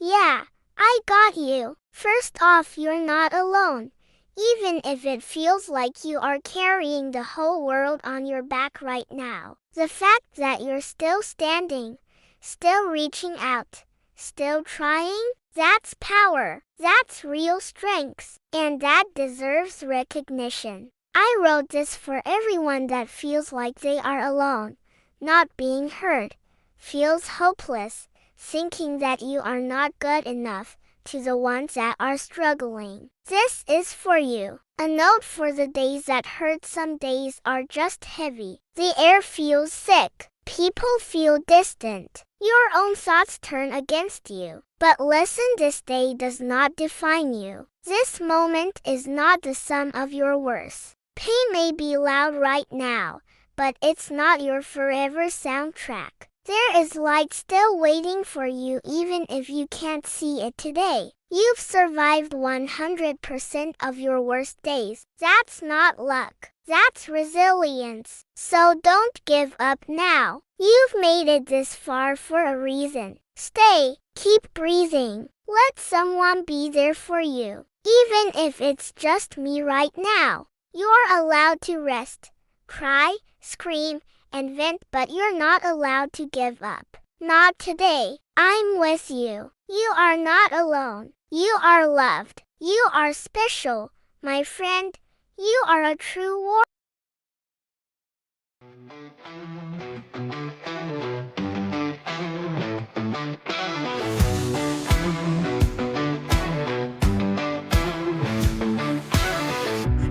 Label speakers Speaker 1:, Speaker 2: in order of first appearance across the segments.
Speaker 1: Yeah, I got you. First off, you're not alone. Even if it feels like you are carrying the whole world on your back right now, the fact that you're still standing, still reaching out, still trying, that's power. That's real strength. And that deserves recognition. I wrote this for everyone that feels like they are alone, not being heard, feels hopeless, thinking that you are not good enough, to the ones that are struggling. This is for you. A note for the days that hurt. Some days are just heavy. The air feels sick. People feel distant. Your own thoughts turn against you. But listen, this day does not define you. This moment is not the sum of your worth. Pain may be loud right now, but it's not your forever soundtrack. There is light still waiting for you even if you can't see it today. You've survived 100% of your worst days. That's not luck. That's resilience. So don't give up now. You've made it this far for a reason. Stay. Keep breathing. Let someone be there for you. Even if it's just me right now. You're allowed to rest, cry, scream, and vent, but you're not allowed to give up. Not today. I'm with you. You are not alone. You are loved. You are special, my friend. You are a true warrior.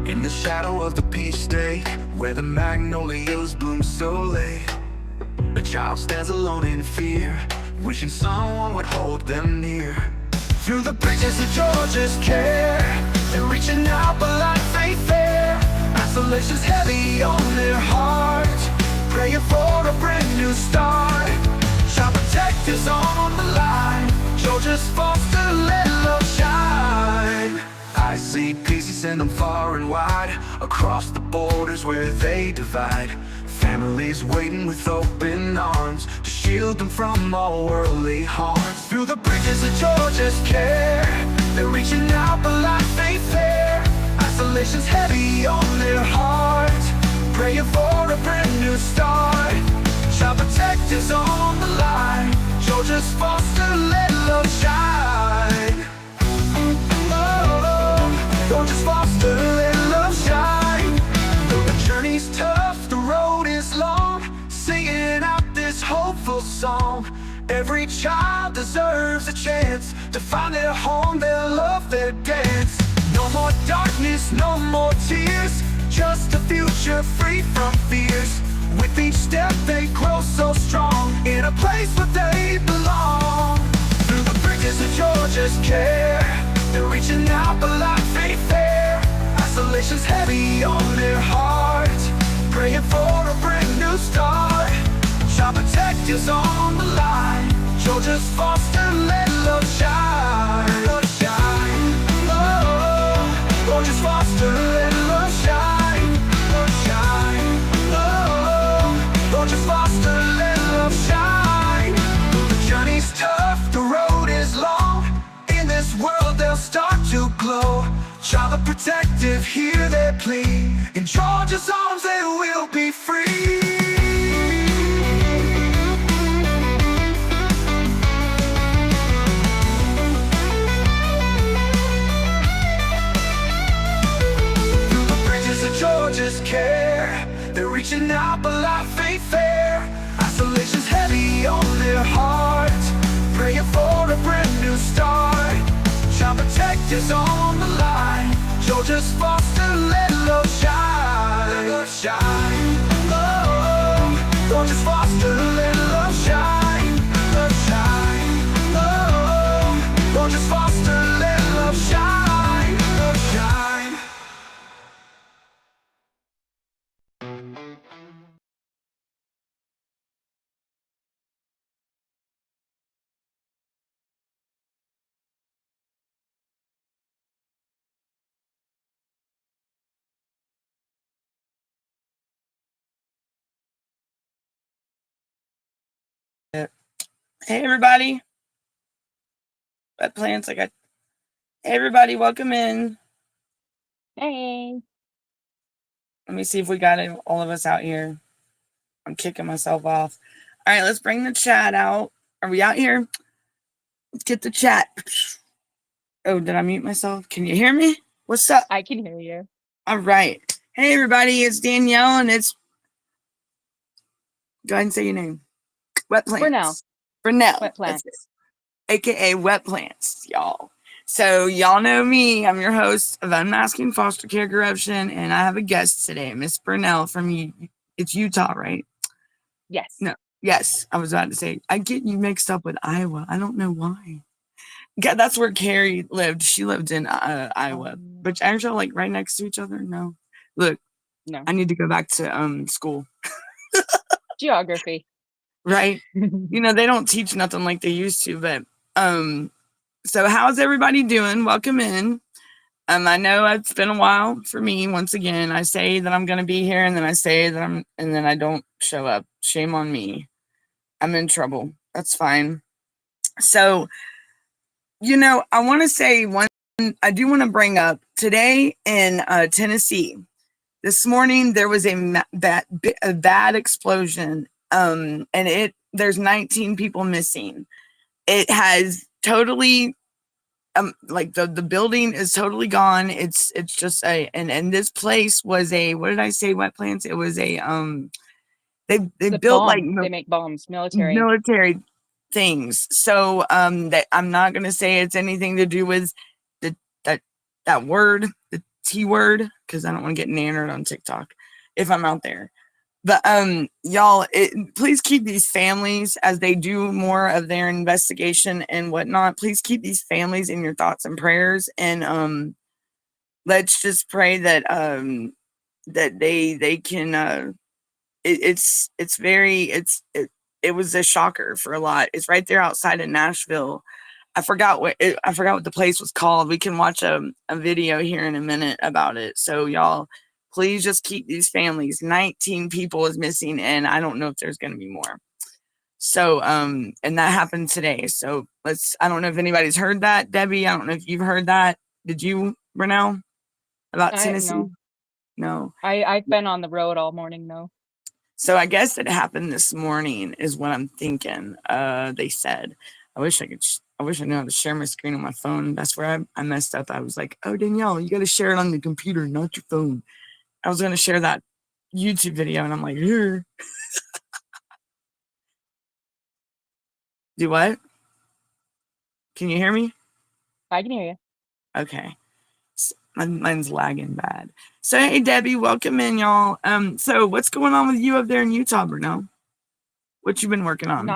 Speaker 2: In the shadow of the peach day, where the magnolias bloom so late, a child stands alone in fear, wishing someone would hold them near. Through the bridges of Georgia's care, they're reaching out but life ain't fair. Isolation's heavy on their hearts, praying for a brand new start. Child protectors on the line, Georgia's foster, let love shine. I see peace, you send them far and wide, across the borders where they divide. Families waiting with open arms to shield them from all worldly harms. Through the bridges of Georgia's care, they're reaching out but life ain't fair. Isolation's heavy on their hearts, praying for a brand new start. Child protectors on the line, Georgia's foster, let love shine. Georgia's foster, let love shine. Though the journey's tough, the road is long, singing out this hopeful song. Every child deserves a chance to find their home, their love, their dance. No more darkness, no more tears, just a future free from fears. With each step they grow so strong, in a place where they belong. Through the bridges of Georgia's care, they're reaching out but life ain't fair. Isolation's heavy on their hearts, praying for a brand new start. Child protectors on the line, Georgia's foster, let love shine. Love shine. Oh, Georgia's foster, let love shine. Love shine. Oh, Georgia's foster, let love shine. The journey's tough, the road is long, in this world they'll start to glow. Child protective, hear their plea, in Georgia's arms they will be free. Through the bridges of Georgia's care, they're reaching out but life ain't fair. Isolation's heavy on their hearts, praying for a brand new start. Child protectors on the line, Georgia's foster, let love shine. Let love shine. Oh, Georgia's foster, let love shine. Love shine. Oh, Georgia's foster, let love shine. Love shine.
Speaker 3: Hey everybody, Wet plants. Hey, everybody, welcome in.
Speaker 4: Hey.
Speaker 3: Let me see if we got all of us out here. I'm kicking myself off. All right, let's bring the chat out. Are we out here? Let's get the chat. Oh, did I mute myself? Can you hear me? What's up?
Speaker 4: I can hear you.
Speaker 3: All right. Hey, everybody, it's Danielle, and it's... Go ahead and say your name. Wet plants. Brunel.
Speaker 4: Wet plants.
Speaker 3: AKA Wet Plants, y'all. So y'all know me. I'm your host of Unmasking Foster Care Corruption, and I have a guest today, Miss Brunel from it's Utah, right?
Speaker 4: Yes.
Speaker 3: No. Yes, I was about to say. I get you mixed up with Iowa. I don't know why. Yeah, that's where Carrie lived. She lived in Iowa, but actually, like right next to each other. No, look,
Speaker 4: no.
Speaker 3: I need to go back to school.
Speaker 4: Geography.
Speaker 3: Right? You know, they don't teach nothing like they used to, but so how's everybody doing? Welcome in. I know it's been a while for me. Once again, I say that I'm going to be here, and then I say that and then I don't show up. Shame on me. I'm in trouble. That's fine. So, you know, I want to say I do want to bring up today in Tennessee. This morning there was a bad explosion. And there's 19 people missing. It has totally like the building is totally gone. It's just and this place was what did I say? Wet plants. It was they built like
Speaker 4: they make bombs, military
Speaker 3: things. So that I'm not gonna say it's anything to do with that word, the T word, because I don't want to get nannered on TikTok if I'm out there. But y'all, please keep these families as they do more of their investigation and whatnot. Please keep these families in your thoughts and prayers, and let's just pray that that they can. It was a shocker for a lot. It's right there outside of Nashville. I forgot what the place was called. We can watch a video here in a minute about it. So y'all, please just keep these families. 19 people is missing, and I don't know if there's going to be more. So, and that happened today. So I don't know if anybody's heard that. Debbie, I don't know if you've heard that. Did you, Brunel, about Tennessee? No.
Speaker 4: I've been on the road all morning, though.
Speaker 3: So I guess it happened this morning is what I'm thinking. They said. I wish I knew how to share my screen on my phone. That's where I messed up. I was like, oh, Danielle, you got to share it on the computer, not your phone. I was going to share that YouTube video, and I'm like, here. Do what? Can you hear me?
Speaker 4: I can hear you.
Speaker 3: Okay. Mine's lagging bad. So, hey, Debbie, welcome in, y'all. So what's going on with you up there in Utah, Brunel? What you been working on?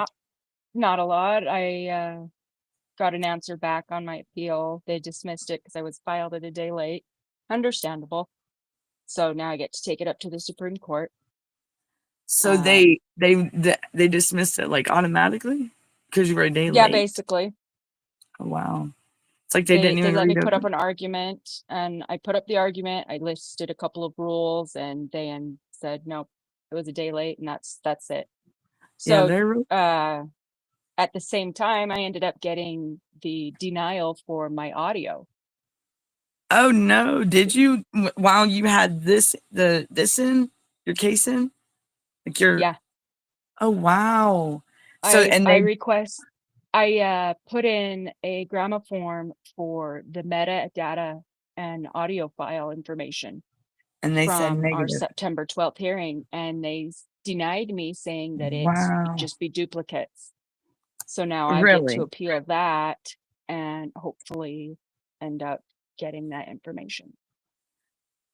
Speaker 4: Not a lot. I got an answer back on my appeal. They dismissed it because I was filed it a day late. Understandable. So now I get to take it up to the Supreme Court.
Speaker 3: So they dismissed it like automatically because you were a day late?
Speaker 4: Yeah, basically.
Speaker 3: Oh, wow. It's like they didn't even
Speaker 4: let me put up an argument, and I put up the argument. I listed a couple of rules, and they said, nope, it was a day late, and that's it. So at the same time, I ended up getting the denial for my audio.
Speaker 3: Oh no! Did you while you had this in your case in like your?
Speaker 4: Yeah.
Speaker 3: Oh wow! So
Speaker 4: I put in a gramoform for the metadata and audio file information,
Speaker 3: and they said
Speaker 4: from
Speaker 3: negative.
Speaker 4: Our September 12th hearing, and they denied me, saying that it just be duplicates. So now I get to appeal that and hopefully end up getting that information.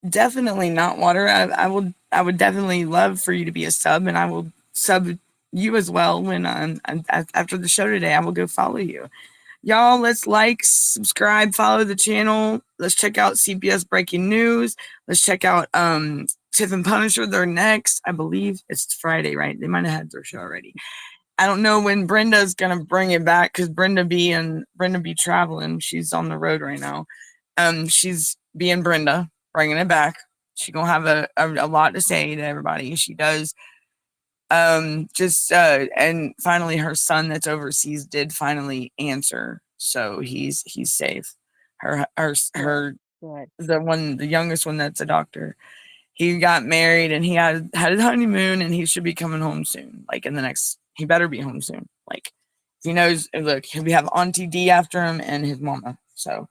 Speaker 3: Definitely not water. I would definitely love for you to be a sub, and I will sub you as well when after the show today. I will go follow you. Y'all, let's like, subscribe, follow the channel. Let's check out CBS Breaking News. Let's check out Tiff and Punisher. They're next. I believe it's Friday, right? They might have had their show already. I don't know when Brenda's gonna bring it back because Brenda be traveling. She's on the road right now. She's being Brenda, bringing it back. She gonna have a lot to say to everybody. She does. And finally her son that's overseas did finally answer. so he's safe. Her
Speaker 4: Good.
Speaker 3: the youngest one that's a doctor. He got married and he had his honeymoon, and he should be coming home soon. Like in the next, he better be home soon. Like he knows. Look, we have Auntie D after him and his mama. So,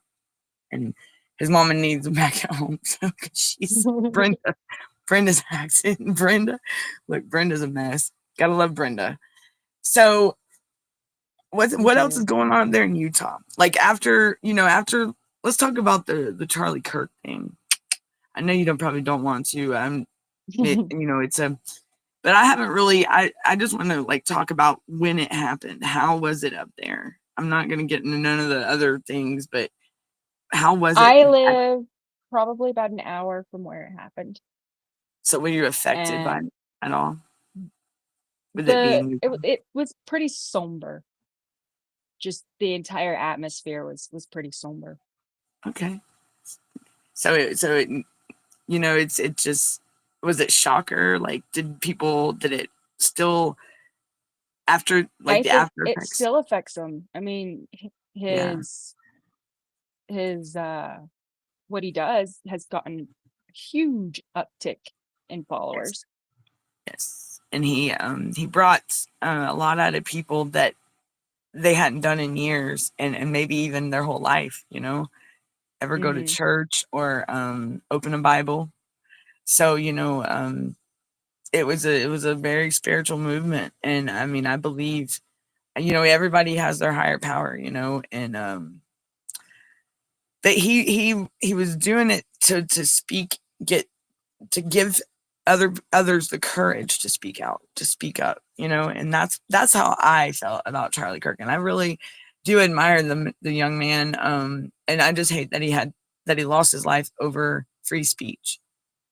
Speaker 3: and his mama needs him back at home. So she's Brenda. Brenda's accent. Brenda. Look, Brenda's a mess. Gotta love Brenda. So what else is going on there in Utah? Like after let's talk about the Charlie Kirk thing. I know you probably don't want to. It's but I haven't really. I just want to like talk about when it happened. How was it up there? I'm not going to get into none of the other things, but how was it?
Speaker 4: I live probably about an hour from where it happened.
Speaker 3: So were you affected by it at all? With it being,
Speaker 4: it was pretty somber. Just the entire atmosphere was pretty somber.
Speaker 3: Okay. So it just, was it shocker? Like, did it still after, like, the after
Speaker 4: it
Speaker 3: effects?
Speaker 4: still affects them. I mean, his what he does has gotten a huge uptick in followers.
Speaker 3: Yes. And he brought a lot out of people that they hadn't done in years, and maybe even their whole life, ever go to church or open a Bible. So, it was a very spiritual movement. And I mean, I believe, everybody has their higher power, and that he was doing it to give others the courage to speak out, to speak up, and that's how I felt about Charlie Kirk. And I really do admire the young man. And I just hate that he lost his life over free speech.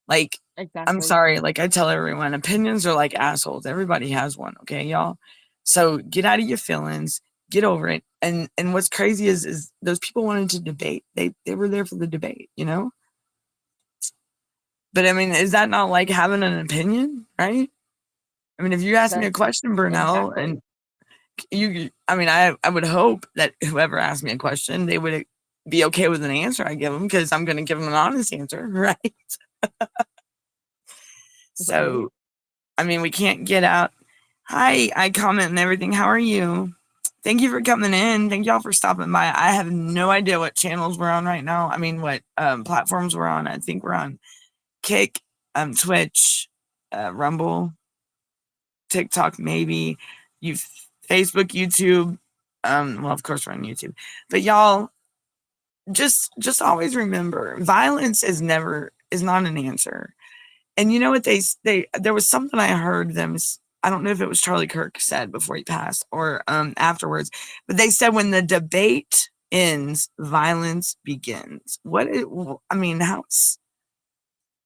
Speaker 3: Like, exactly. I'm sorry. Like I tell everyone, opinions are like assholes. Everybody has one. Okay, y'all. So get out of your feelings, get over it. And what's crazy is those people wanted to debate. They were there for the debate, But I mean, is that not like having an opinion, right? I mean, if you ask me a question, Burnell, exactly. And I would hope that whoever asked me a question, they would be okay with an answer I give them, because I'm going to give them an honest answer, right? So, I mean, we can't get out. Hi, I comment and everything. How are you? Thank you for coming in. Thank y'all for stopping by. I have no idea what channels we're on right now. I mean, what platforms we're on. I think we're on Kick, Twitch, Rumble, TikTok, maybe Facebook, YouTube. Well, of course we're on YouTube, but y'all just always remember, violence is not an answer. And you know what there was something I heard them. I don't know if it was Charlie Kirk said before he passed or afterwards, but they said when the debate ends, violence begins.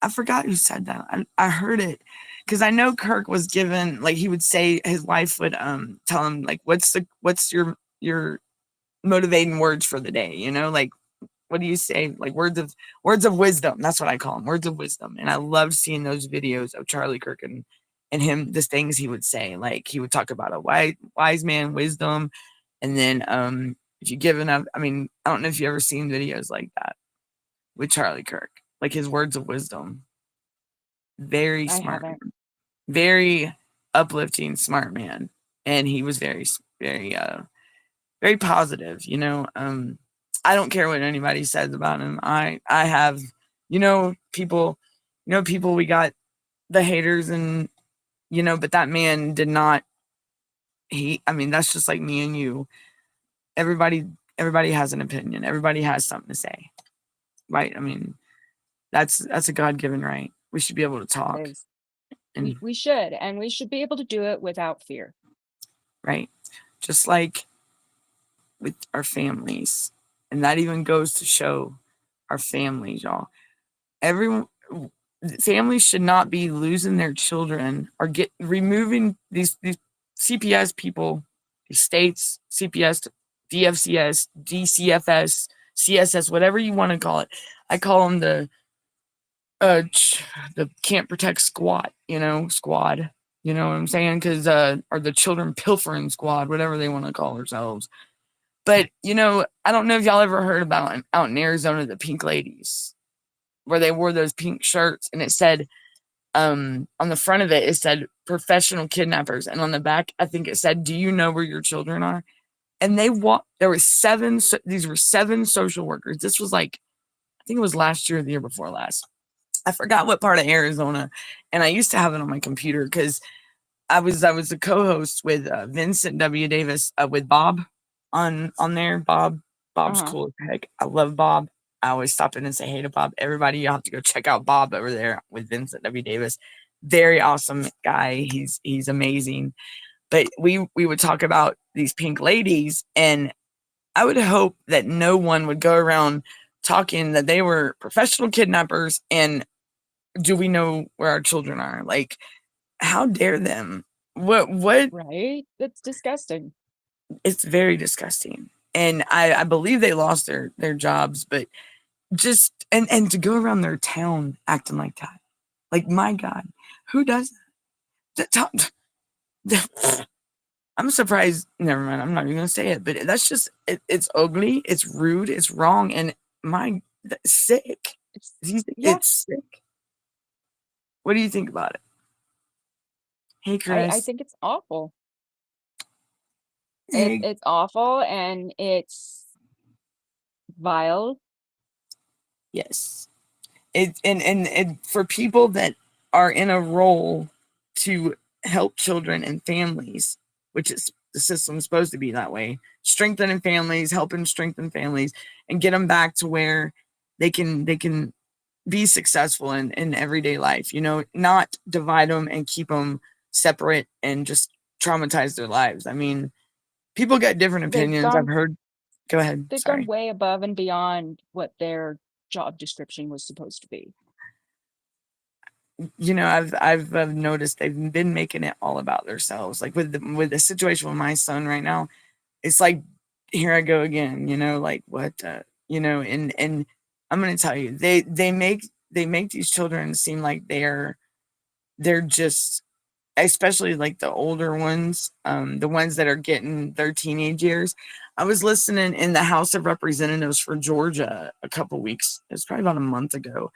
Speaker 3: I forgot who said that. I heard it because I know Kirk was given, like, he would say, his wife would tell him, like, what's your motivating words for the day, like, what do you say, like words of wisdom? That's what I call them, words of wisdom. And I loved seeing those videos of Charlie Kirk and him, the things he would say. Like, he would talk about a wise man, wisdom, and then if you give enough, I mean, I don't know if you ever seen videos like that with Charlie Kirk, like his words of wisdom. Very smart man. Very uplifting, smart man. And he was very, very, very positive, I don't care what anybody says about him. I have, people, we got the haters and, but that man did not, that's just like me and you. Everybody has an opinion. Everybody has something to say, right? I mean, that's a God-given right. We should be able to talk.
Speaker 4: And we should, and we should be able to do it without fear. Right.
Speaker 3: Just like with our families. And that even goes to show our families, y'all. Families should not be losing their children or removing these CPS people, these states, CPS, DFCS, DCFS, CSS, whatever you want to call it. I call them the Can't Protect Squad, squad. You know what I'm saying? Because or the Children Pilfering Squad, whatever they want to call themselves. But, I don't know if y'all ever heard about out in Arizona, the pink ladies, where they wore those pink shirts and it said, on the front of it said professional kidnappers. And on the back, I think it said, do you know where your children are? And there were these were 7 social workers. This was like, I think it was last year or the year before last. I forgot what part of Arizona. And I used to have it on my computer because I was a co-host with Vincent W. Davis with Bob on there. Bob's cool as heck. I love Bob. I always stop in and say hey to Bob. Everybody, you have to go check out Bob over there with Vincent W. Davis. Very awesome guy. He's amazing. But we would talk about these pink ladies, and I would hope that no one would go around talking that they were professional kidnappers and do we know where our children are? Like, how dare them? What?
Speaker 4: Right? That's disgusting.
Speaker 3: It's very disgusting. And I believe they lost their jobs, but just and to go around their town acting like that. Like, my God, who does that? I'm surprised. Never mind. I'm not even gonna say it, but that's just it's ugly, it's rude, it's wrong, and that's sick. It's sick. What do you think about it? Hey, Chris.
Speaker 4: I think it's awful. It's awful and it's vile.
Speaker 3: Yes. And for people that are in a role to help children and families, which is the system's supposed to be that way, strengthening families, helping strengthen families, and get them back to where they can be successful in everyday life, not divide them and keep them separate and just traumatize their lives. I mean, people get different opinions. I've heard. Go ahead.
Speaker 4: They've gone way above and beyond what their job description was supposed to be.
Speaker 3: I've noticed they've been making it all about themselves. Like with the situation with my son right now, it's like, here I go again. Like what? And I'm gonna tell you, they make these children seem like they're just, especially like the older ones, the ones that are getting their teenage years. I was listening in the House of Representatives for Georgia a couple weeks. It was probably about a month ago.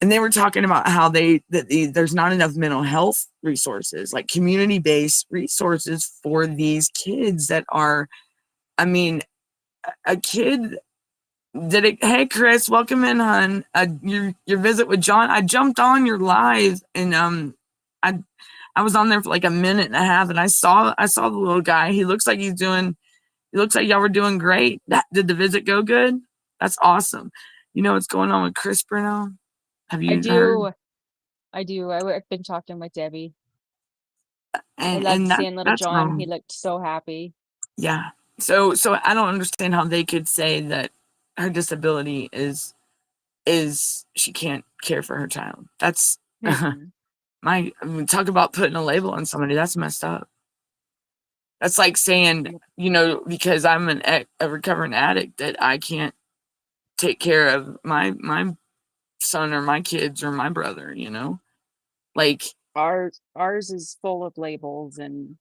Speaker 3: And they were talking about how there's not enough mental health resources, like community-based resources for these kids that are, I mean, a kid hey, Chris, welcome in, hon. Your visit with John. I jumped on your live and I was on there for like a minute and a half, and I saw the little guy. He looks like y'all were doing great. Did the visit go good? That's awesome. You know what's going on with Chris, Bruno? Have you heard?
Speaker 4: I do. I've been talking with Debbie.
Speaker 3: And
Speaker 4: I loved seeing little
Speaker 3: that's
Speaker 4: John.
Speaker 3: wrong.
Speaker 4: He looked so happy.
Speaker 3: Yeah. So I don't understand how they could say that her disability is she can't care for her child. That's talk about putting a label on somebody. That's messed up. That's like saying, because I'm a recovering addict, that I can't take care of my son or my kids or my brother, like
Speaker 4: ours is full of labels and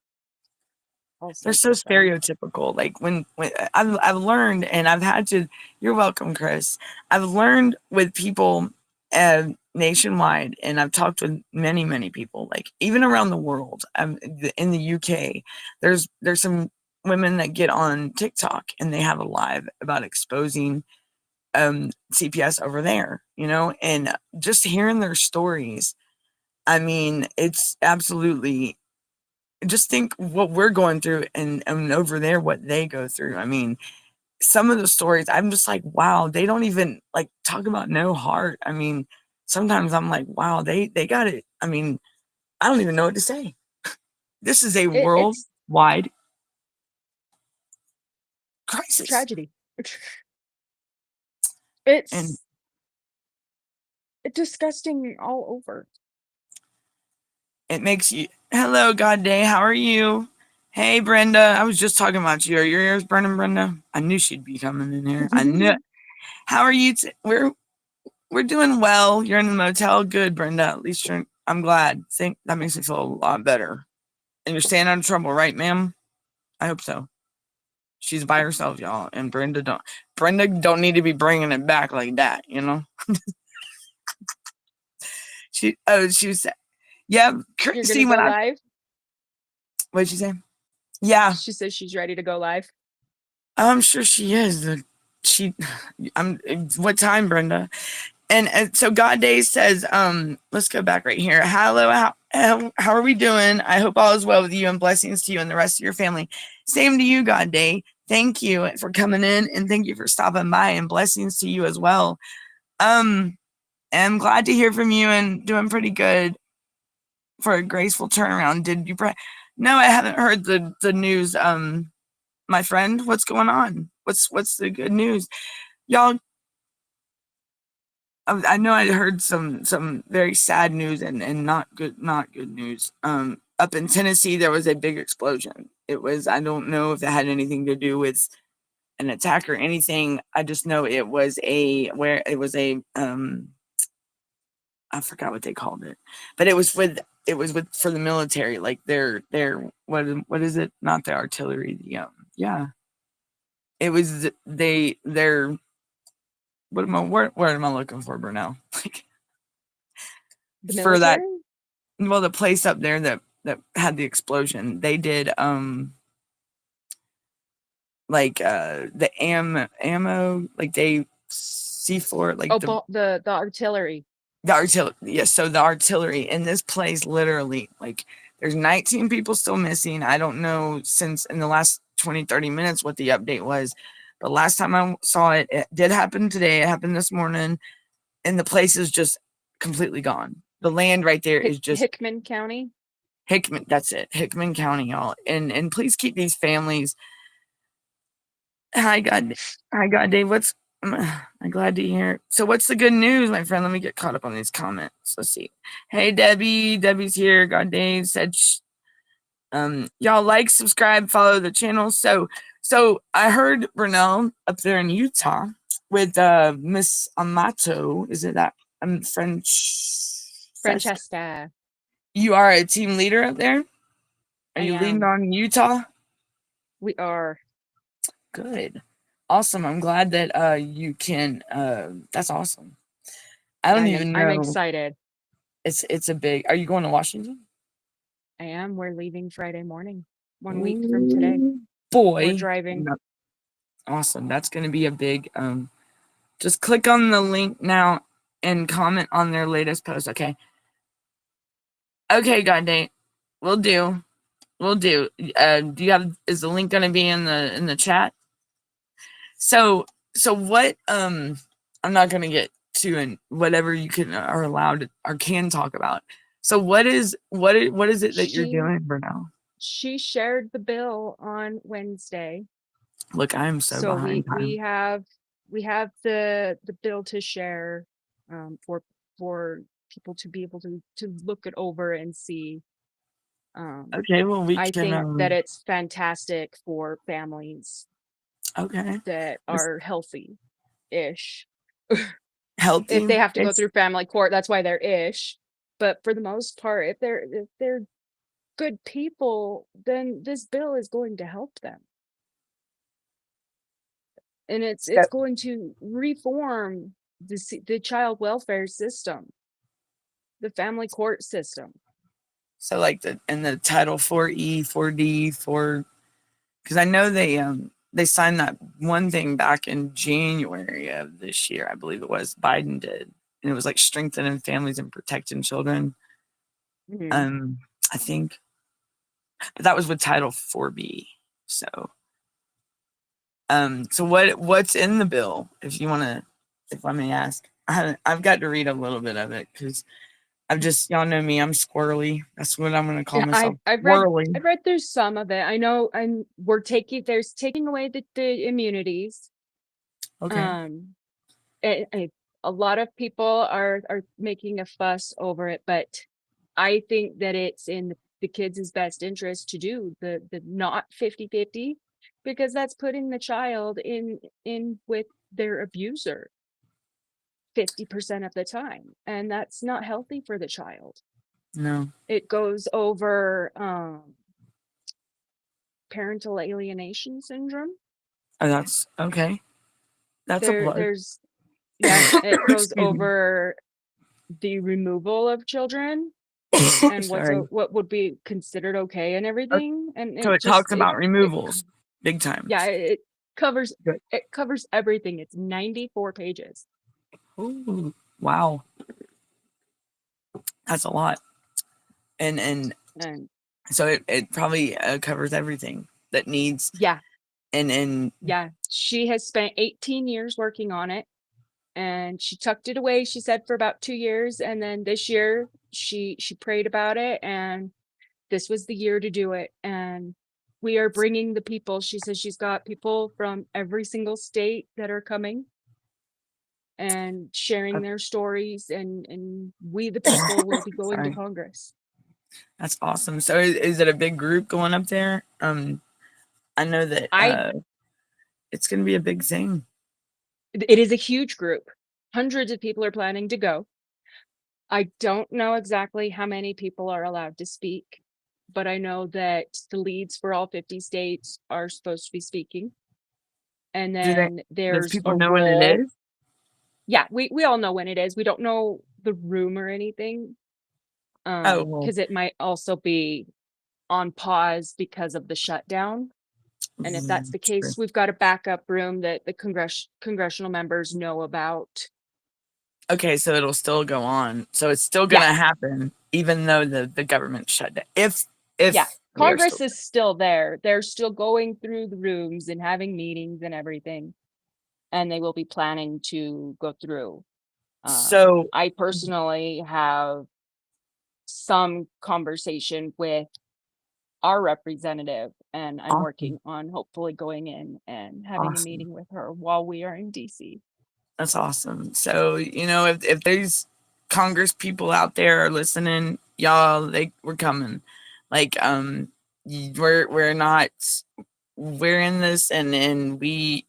Speaker 3: they're so stereotypical. Like when I've learned, and I've had to, you're welcome, Chris. I've learned with people nationwide, and I've talked with many, many people, like even around the world. In the UK, there's some women that get on TikTok and they have a live about exposing CPS over there, and just hearing their stories. I mean, it's absolutely, just think what we're going through and over there, what they go through. I mean, some of the stories, I'm just like, wow, they don't even like talk about no heart. I mean, sometimes I'm like, wow, they got it. I mean, I don't even know what to say. This is a worldwide crisis.
Speaker 4: Tragedy. It's disgusting all over.
Speaker 3: It makes you, hello, God Day, how are you? Hey, Brenda, I was just talking about you. Are your ears burning, Brenda? I knew she'd be coming in here. I knew it. How are you? We're doing well. You're in the motel. Good, Brenda. At least I'm glad. Think that makes me feel a lot better. And you're staying out of trouble, right, ma'am? I hope so. She's by herself, y'all, and Brenda don't need to be bringing it back like that, you know. she was yeah.
Speaker 4: You're
Speaker 3: See,
Speaker 4: gonna go live?
Speaker 3: What'd she say? Yeah,
Speaker 4: she says she's ready to go live.
Speaker 3: I'm sure she is. What time, Brenda? And so God Day says, let's go back right here. Hello, how are we doing? I hope all is well with you, and blessings to you and the rest of your family. Same to you, God Day. Thank you for coming in, and thank you for stopping by, and blessings to you as well. I'm glad to hear from you, and doing pretty good for a graceful turnaround. Did you pray? No, I haven't heard the news. My friend, what's going on? What's the good news? Y'all, I know I heard some very sad news and not good news. Up in Tennessee, there was a big explosion. I don't know if it had anything to do with an attack or anything. I just know it was I forgot what they called it, but it was for the military, like their what is it? Not the artillery. Yeah. It was their what am I looking for, Brunel? Like
Speaker 4: The
Speaker 3: for that,
Speaker 4: military?
Speaker 3: well, the place up there that had the explosion, they did like the ammo, like they C4, like
Speaker 4: the artillery.
Speaker 3: The artillery, yes. So the artillery in this place, literally, like there's 19 people still missing. I don't know since in the last 20-30 minutes what the update was, but last time I saw it, it did happen today. It happened this morning, and the place is just completely gone. The land right there is just
Speaker 4: Hickman County.
Speaker 3: Hickman, that's it. Hickman County, y'all. And please keep these families. Hi, God, Dave. I'm glad to hear. So what's the good news, my friend? Let me get caught up on these comments. Let's see. Hey, Debbie. Debbie's here. God, Dave said, y'all like, subscribe, follow the channel. So I heard Brunel up there in Utah with Miss Amato. Is it that? I'm
Speaker 4: Francesca.
Speaker 3: You are a team leader up there? Are you
Speaker 4: am.
Speaker 3: leading on Utah?
Speaker 4: We are.
Speaker 3: Good. Awesome. I'm glad that you can that's awesome. I don't even know.
Speaker 4: I'm excited.
Speaker 3: It's a big. Are you going to Washington?
Speaker 4: I am. We're leaving Friday morning. 1 week from today.
Speaker 3: Boy.
Speaker 4: We're driving.
Speaker 3: Awesome. That's going to be a big just click on the link now and comment on their latest post, okay? Okay, God dang. We'll do. Do you have, is the link going to be in the chat? So what I'm not going to get to in whatever you can are allowed or can talk about. So what is it that you're doing for now?
Speaker 4: She shared the bill on Wednesday.
Speaker 3: Look, I'm so behind time.
Speaker 4: We have the bill to share for people to be able to look it over and see.
Speaker 3: Okay, well,
Speaker 4: I think that it's fantastic for families.
Speaker 3: Okay.
Speaker 4: That are healthy-ish.
Speaker 3: Healthy.
Speaker 4: If they have to go through family court, that's why they're ish. But for the most part, if they're good people, then this bill is going to help them. And it's going to reform the child welfare system, the family court system. So like the Title 4E, 4D, because I know they signed that one thing back in January of this year, I believe it was, Biden did. And it was like strengthening families and protecting children. Mm-hmm. I think. But that was with Title 4B. So what's in the bill, if I may ask? I've got to read a little bit of it because y'all know me, I'm squirrely. That's what I'm going to call myself. I've read through some of it. I know we're taking away the immunities. Okay. A lot of people are making a fuss over it, but I think that it's in the kids' best interest to do the not 50-50, because that's putting the child in with their abuser 50% of the time, and that's not healthy for the child. No. It goes over parental alienation syndrome.
Speaker 3: Oh, that's okay. That's a plug.
Speaker 4: There's it goes over the removal of children and what would be considered okay and everything. And
Speaker 3: so it talks about removals big time.
Speaker 4: Yeah, it covers everything. It's 94 pages.
Speaker 3: Ooh, wow. That's a lot. And so it probably covers everything that needs.
Speaker 4: Yeah.
Speaker 3: And
Speaker 4: yeah, she has spent 18 years working on it, and she tucked it away, she said, for about 2 years, and then this year she prayed about it, and this was the year to do it. And we are bringing the people. She says she's got people from every single state that are coming and sharing their stories, and we the people will be going to Congress.
Speaker 3: That's awesome. So is it a big group going up there? I know that it's going to be a big thing.
Speaker 4: It is a huge group. Hundreds of people are planning to go. I don't know exactly how many people are allowed to speak, but I know that the leads for all 50 states are supposed to be speaking. And then there's
Speaker 3: people know when it is?
Speaker 4: Yeah, we all know when it is. We don't know the room or anything. Because it might also be on pause because of the shutdown. And if that's the case, we've got a backup room that the congressional members know about.
Speaker 3: Okay, so it'll still go on. So it's still going to happen, even though the government shut down. If
Speaker 4: Congress is still there, they're still going through the rooms and having meetings and everything, and they will be planning to go through. So I personally have some conversation with our representative, and I'm working on hopefully going in and having a meeting with her while we are in DC.
Speaker 3: That's awesome. So, if there's Congress people out there are listening, y'all, we're coming. Like, we're in this, and we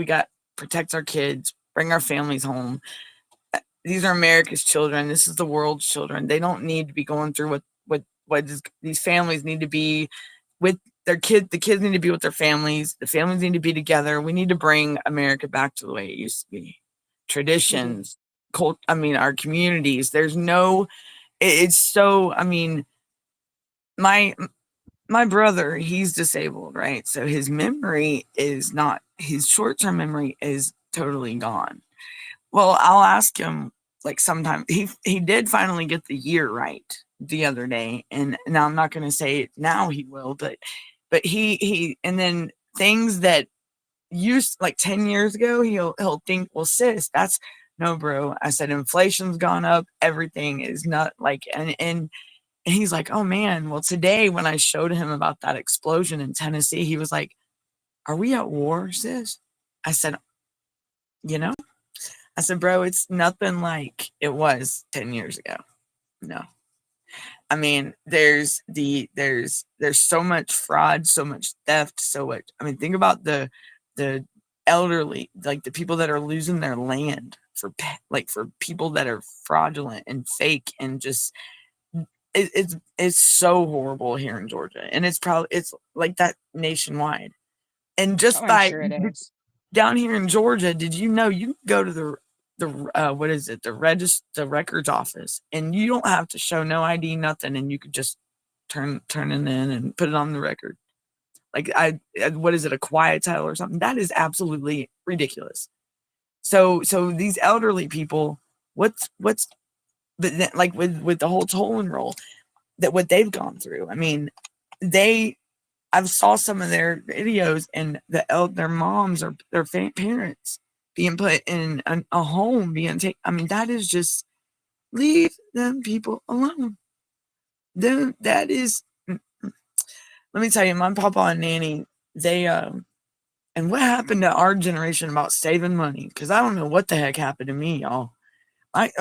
Speaker 3: got protect our kids, bring our families home. These are America's children. This is the world's children. They don't need to be going through what these families need to be with their kids. The kids need to be with their families. The families need to be together. We need to bring America back to the way it used to be. Traditions, our communities. It's so, my brother, he's disabled, right? So his memory is not, his short-term memory is totally gone. Well, I'll ask him, like, sometime. He did finally get the year right the other day, and now I'm not going to say it now, he will, but he and then things that used like 10 years ago, he'll think, well, sis, that's no, bro. I said inflation's gone up, everything is not like, and he's like, oh man. Well, today when I showed him about that explosion in Tennessee, he was like, are we at war, sis? I said, I said, bro, it's nothing like it was 10 years ago. No. There's so much fraud, so much theft, so much. Think about the elderly, like the people that are losing their land for people that are fraudulent and fake, and just it's so horrible here in Georgia, and it's like that nationwide. And just
Speaker 4: sure it is.
Speaker 3: Down here in Georgia, did you know you can go to the what is it? The records office, and you don't have to show no ID, nothing, and you could just turn it in and put it on the record. Like what is it? A quiet title or something? That is absolutely ridiculous. So these elderly people, but then, like with the whole toll and roll, that what they've gone through. I've saw some of their videos, and their moms or their parents being put in a home, being taken. That is just, leave them people alone. That is, let me tell you, my papa and nanny, they, and what happened to our generation about saving money? Because I don't know what the heck happened to me, y'all.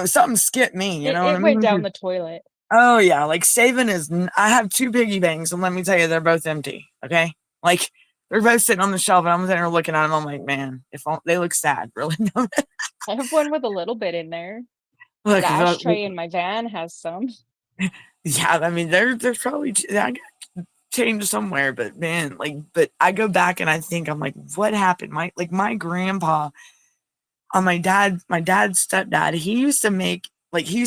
Speaker 3: Something skipped me,
Speaker 4: it went down the toilet.
Speaker 3: Oh yeah, like saving is. I have 2 piggy banks, and let me tell you, they're both empty. Okay, like they're both sitting on the shelf, and I'm sitting there looking at them. I'm like, man, they look sad, really.
Speaker 4: I have one with a little bit in there.
Speaker 3: Look,
Speaker 4: the ashtray in my van has some.
Speaker 3: Yeah, there's probably I got changed somewhere, but man, like, but I go back and I think, I'm like, what happened? My grandpa, on my dad's stepdad, he used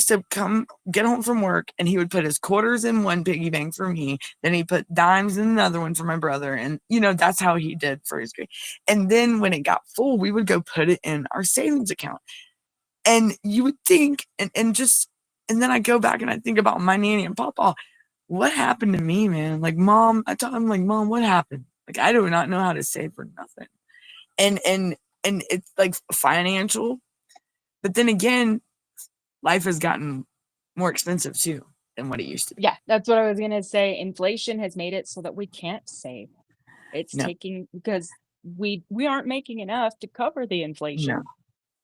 Speaker 3: to come get home from work and he would put his quarters in one piggy bank for me. Then he put dimes in another one for my brother. And that's how he did for his grade. And then when it got full, we would go put it in our savings account. And you would think, and then I go back and I think about my nanny and papa. What happened to me, man? Like, Mom, I told him, like, Mom, what happened? Like, I do not know how to save for nothing. And it's like financial, but then again, life has gotten more expensive too than what it used to be.
Speaker 4: Yeah, that's what I was gonna say. Inflation has made it so that we can't save. It's taking, because we aren't making enough to cover the inflation.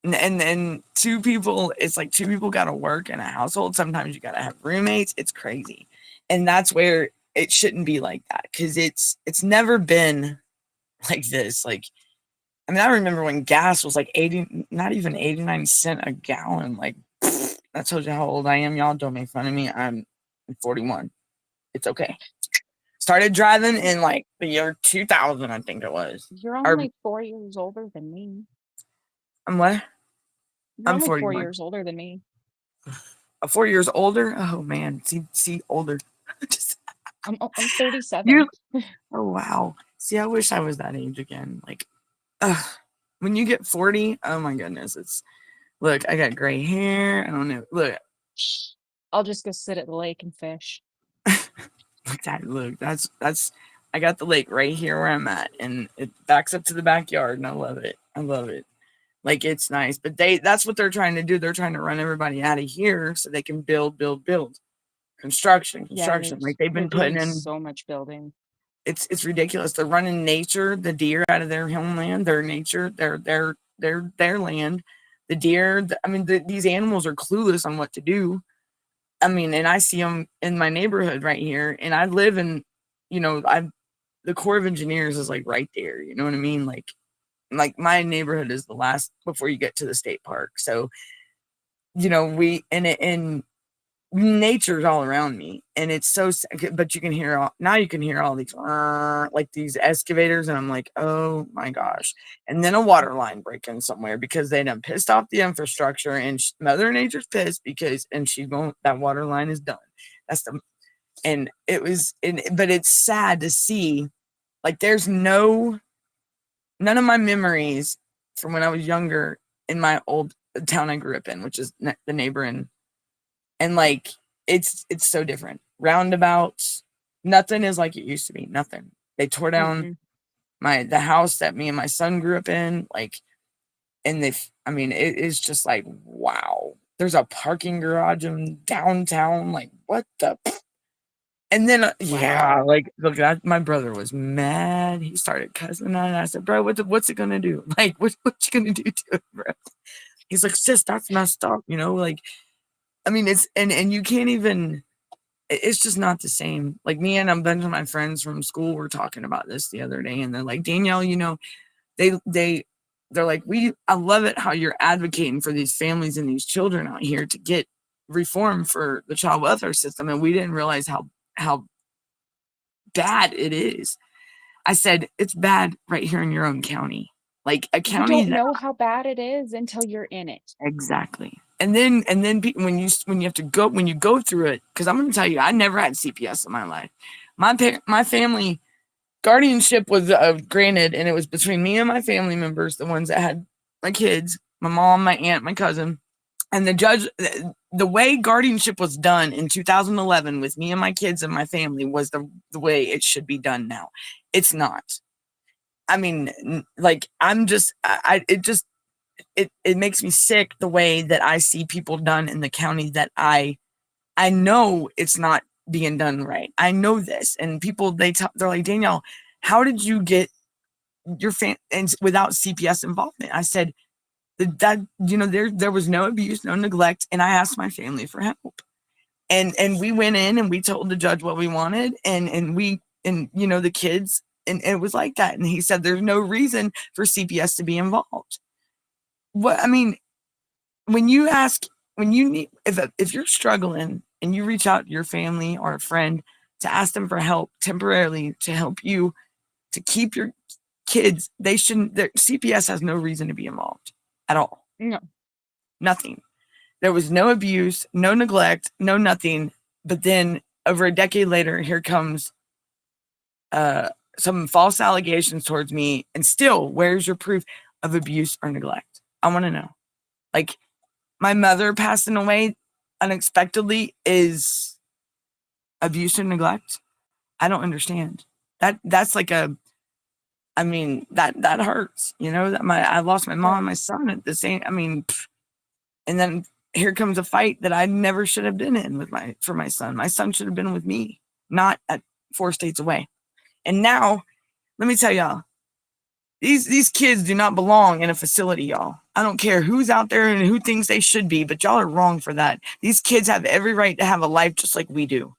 Speaker 3: No. And two people, it's like two people got to work in a household. Sometimes you got to have roommates. It's crazy. And that's where it shouldn't be like that, because it's never been like this. Like, I mean, I remember when gas was like 80, not even 89 cents a gallon. Like, I told you how old I am. Y'all don't make fun of me. I'm 41. It's okay. Started driving in like the year 2000, I think it was.
Speaker 4: You're only 4 years older than me.
Speaker 3: I'm what?
Speaker 4: You're only 4 years older than me.
Speaker 3: 4 years older? Oh man, see, older.
Speaker 4: I'm 37.
Speaker 3: Oh wow. See, I wish I was that age again. Like, when you get 40, oh my goodness, look, I got gray hair. I don't know. Look,
Speaker 4: I'll just go sit at the lake and fish.
Speaker 3: Look, that's I got the lake right here where I'm at, and it backs up to the backyard, and I love it. Like, it's nice, but that's what they're trying to do. They're trying to run everybody out of here so they can build. Construction.
Speaker 4: Yeah,
Speaker 3: like, they've been putting in
Speaker 4: so much building.
Speaker 3: It's ridiculous. They're running nature, the deer, out of their homeland, their nature, their land. The deer, these animals are clueless on what to do. I mean, and I see them in my neighborhood right here, and I live in, the Corps of Engineers is like right there. You know what I mean? Like my neighborhood is the last before you get to the state park. So, and nature's all around me, and it's so, but you can hear all these like these excavators, and I'm like, oh my gosh. And then a water line breaking somewhere because they done pissed off the infrastructure, and Mother Nature's pissed and that water line is done. But it's sad to see, like, there's none of my memories from when I was younger in my old town I grew up in, which is the neighboring. And like, it's so different. Roundabouts, nothing is like it used to be. Nothing. They tore down the house that me and my son grew up in. Like, and it is just like, wow. There's a parking garage in downtown. Like, what the? And then, like, look, my brother was mad. He started cussing on it. I said, bro, what's it gonna do? Like, what you gonna do to it, bro? He's like, sis, that's messed up. Like, it's, and you can't even, it's just not the same. Like, me and a bunch of my friends from school were talking about this the other day, and they're like, Danielle, they're like, I love it how you're advocating for these families and these children out here to get reform for the child welfare system. And we didn't realize how bad it is. I said, it's bad right here in your own county. Like, a county,
Speaker 4: you don't know how bad it is until you're in it.
Speaker 3: Exactly. And then when you go through it, because I'm going to tell you, I never had CPS in my life. My family guardianship was granted, and it was between me and my family members, the ones that had my kids, my mom, my aunt, my cousin, and the judge. The way guardianship was done in 2011 with me and my kids and my family was the way it should be done now. It's not. Like, it makes me sick the way that I see people done in the county that I know it's not being done right. I know this, and people, they're like, Danielle, how did you get your and without CPS involvement? I said that there was no abuse, no neglect, and I asked my family for help, and we went in and we told the judge what we wanted, and the kids, and it was like that, and he said there's no reason for CPS to be involved. When you need, if you're struggling and you reach out to your family or a friend to ask them for help temporarily to help you to keep your kids. They shouldn't. CPS has no reason to be involved at all.
Speaker 4: No.
Speaker 3: Nothing. There was no abuse, no neglect, no nothing. But then over a decade later, here comes some false allegations towards me. And still, where's your proof of abuse or neglect? I want to know. Like, my mother passing away unexpectedly is abuse and neglect. I don't understand. That's like that hurts, that I lost my mom and my son at the same, and then here comes a fight that I never should have been in for my son. My son should have been with me, not at 4 states away. And now, let me tell y'all, these kids do not belong in a facility, y'all. I don't care who's out there and who thinks they should be, but y'all are wrong for that. These kids have every right to have a life just like we do.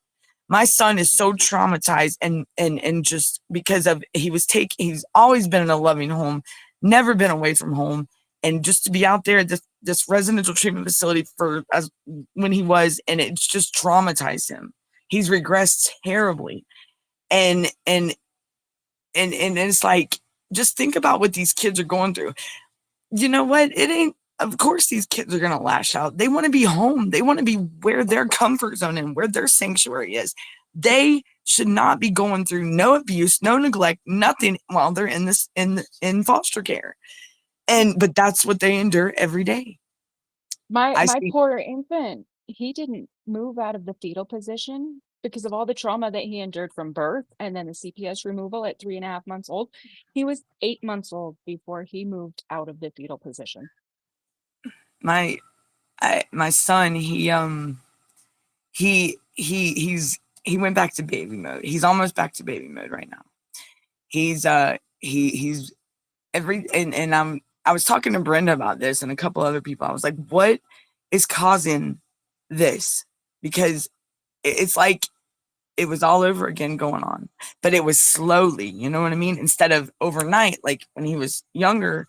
Speaker 3: My son is so traumatized and just because of he's always been in a loving home, never been away from home. And just to be out there at this residential treatment facility when he was, and it's just traumatized him. He's regressed terribly. And it's like, just think about what these kids are going through. You know what? Of course these kids are going to lash out. They want to be home. They want to be where their comfort zone and where their sanctuary is. They should not be going through no abuse, no neglect, nothing while they're in foster care. But that's what they endure every day.
Speaker 4: My poor infant, he didn't move out of the fetal position because of all the trauma that he endured from birth and then the CPS removal at 3.5 months old. He was 8 months old before he moved out of the fetal position. My son, he went back to baby mode. He's almost back to baby mode right now. I was talking to Brenda about this and a couple other people. I was like, what is causing this? Because it's like it was all over again going on, but it was slowly, you know what I mean? Instead of overnight, like when he was younger,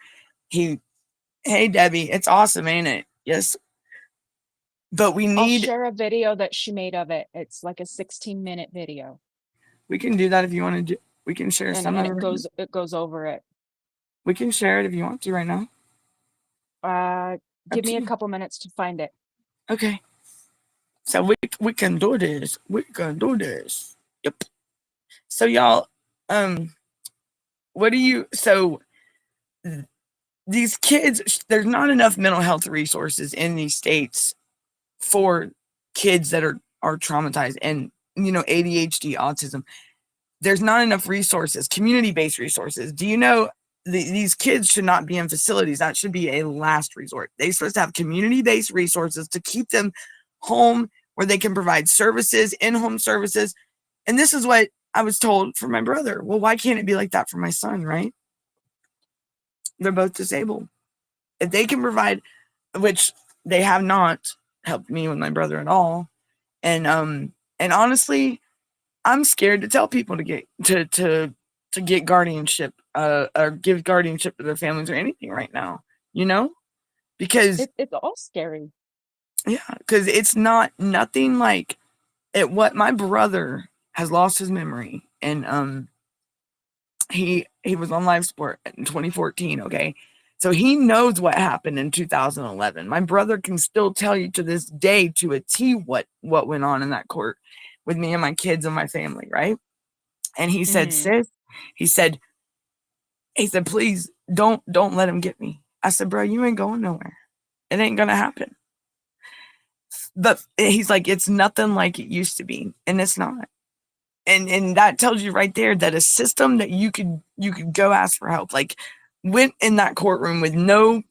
Speaker 4: hey, Debbie, it's awesome, ain't it? Yes. But I'll share a video that she made of it. It's like a 16-minute video.
Speaker 3: We can do that if you want to do. We can share some of it.
Speaker 4: It goes over it.
Speaker 3: We can share it if you want to right now.
Speaker 4: Give me a couple minutes to find it.
Speaker 3: Okay. So we can do this. We can do this. Yep. So y'all, these kids, there's not enough mental health resources in these states for kids that are traumatized and, ADHD, autism. There's not enough resources, community-based resources. Do you know these kids should not be in facilities? That should be a last resort. They're supposed to have community-based resources to keep them home where they can provide services, in-home services. And this is what I was told for my brother. Well, why can't it be like that for my son, right? They're both disabled. If they can provide, which they have not helped me with my brother at all. And honestly, I'm scared to tell people to get guardianship, or give guardianship to their families or anything right now, because
Speaker 4: it's all scary.
Speaker 3: Yeah, because it's nothing like it. What my brother has lost his memory, and he was on life support in 2014. Okay, so he knows what happened in 2011. My brother can still tell you to this day to a T what went on in that court with me and my kids and my family, right? And he said, sis, he said, please don't let him get me. I said, bro, you ain't going nowhere. It ain't gonna happen. But he's like, it's nothing like it used to be, and it's not. And that tells you right there that a system that you could go ask for help, like went in that courtroom with no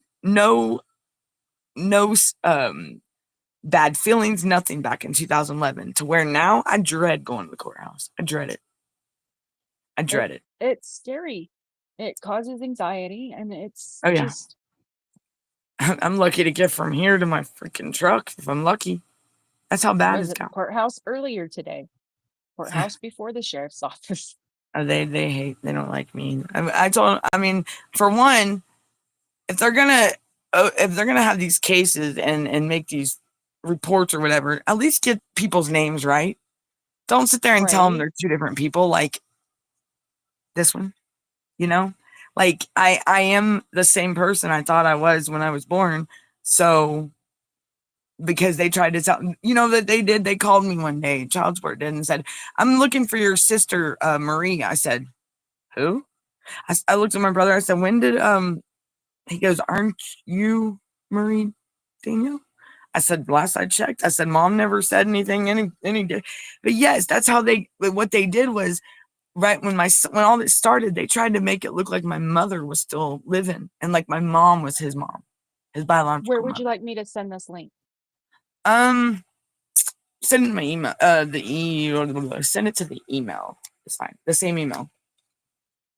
Speaker 3: bad feelings, nothing back in 2011, to where now I dread going to the courthouse. I dread it.
Speaker 4: It's scary. It causes anxiety, and it's just.
Speaker 3: I'm lucky to get from here to my freaking truck if I'm lucky. That's how bad it's got.
Speaker 4: Courthouse earlier today. Courthouse before the sheriff's office.
Speaker 3: They don't like me. For one, if they're gonna have these cases and make these reports or whatever, at least get people's names right. Don't sit there and tell them
Speaker 4: Right.
Speaker 3: they're two different people. Like this one, you know, like I am the same person I thought I was when I was born. So because they tried to tell, that they did, they called me one day, child support did, and said, I'm looking for your sister, Marie. I said, who? I looked at my brother. I said, when did, he goes, aren't you Marie Danielle? I said, last I checked. I said, Mom never said anything any day. But yes, that's how what they did was, right when all this started, they tried to make it look like my mother was still living and like my mom was his mom, his biological
Speaker 4: Where would
Speaker 3: mother.
Speaker 4: you like me to send this link?
Speaker 3: Send it to my email. Send it to the email. It's fine. The same email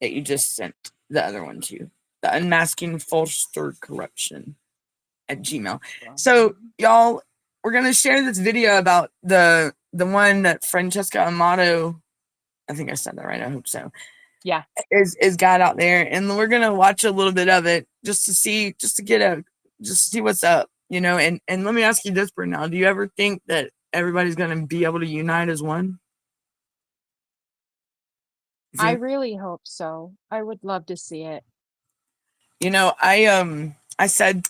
Speaker 3: that you just sent the other one to. The Unmasking Foster Corruption at Gmail. So y'all, we're gonna share this video about the one that Francesca Amato, I think I said that right, I hope so.
Speaker 4: Yeah.
Speaker 3: Is got out there, and we're gonna watch a little bit of it just to see what's up, and let me ask you this, Brunel. Do you ever think that everybody's gonna be able to unite as one?
Speaker 4: I really hope so. I would love to see it.
Speaker 3: I said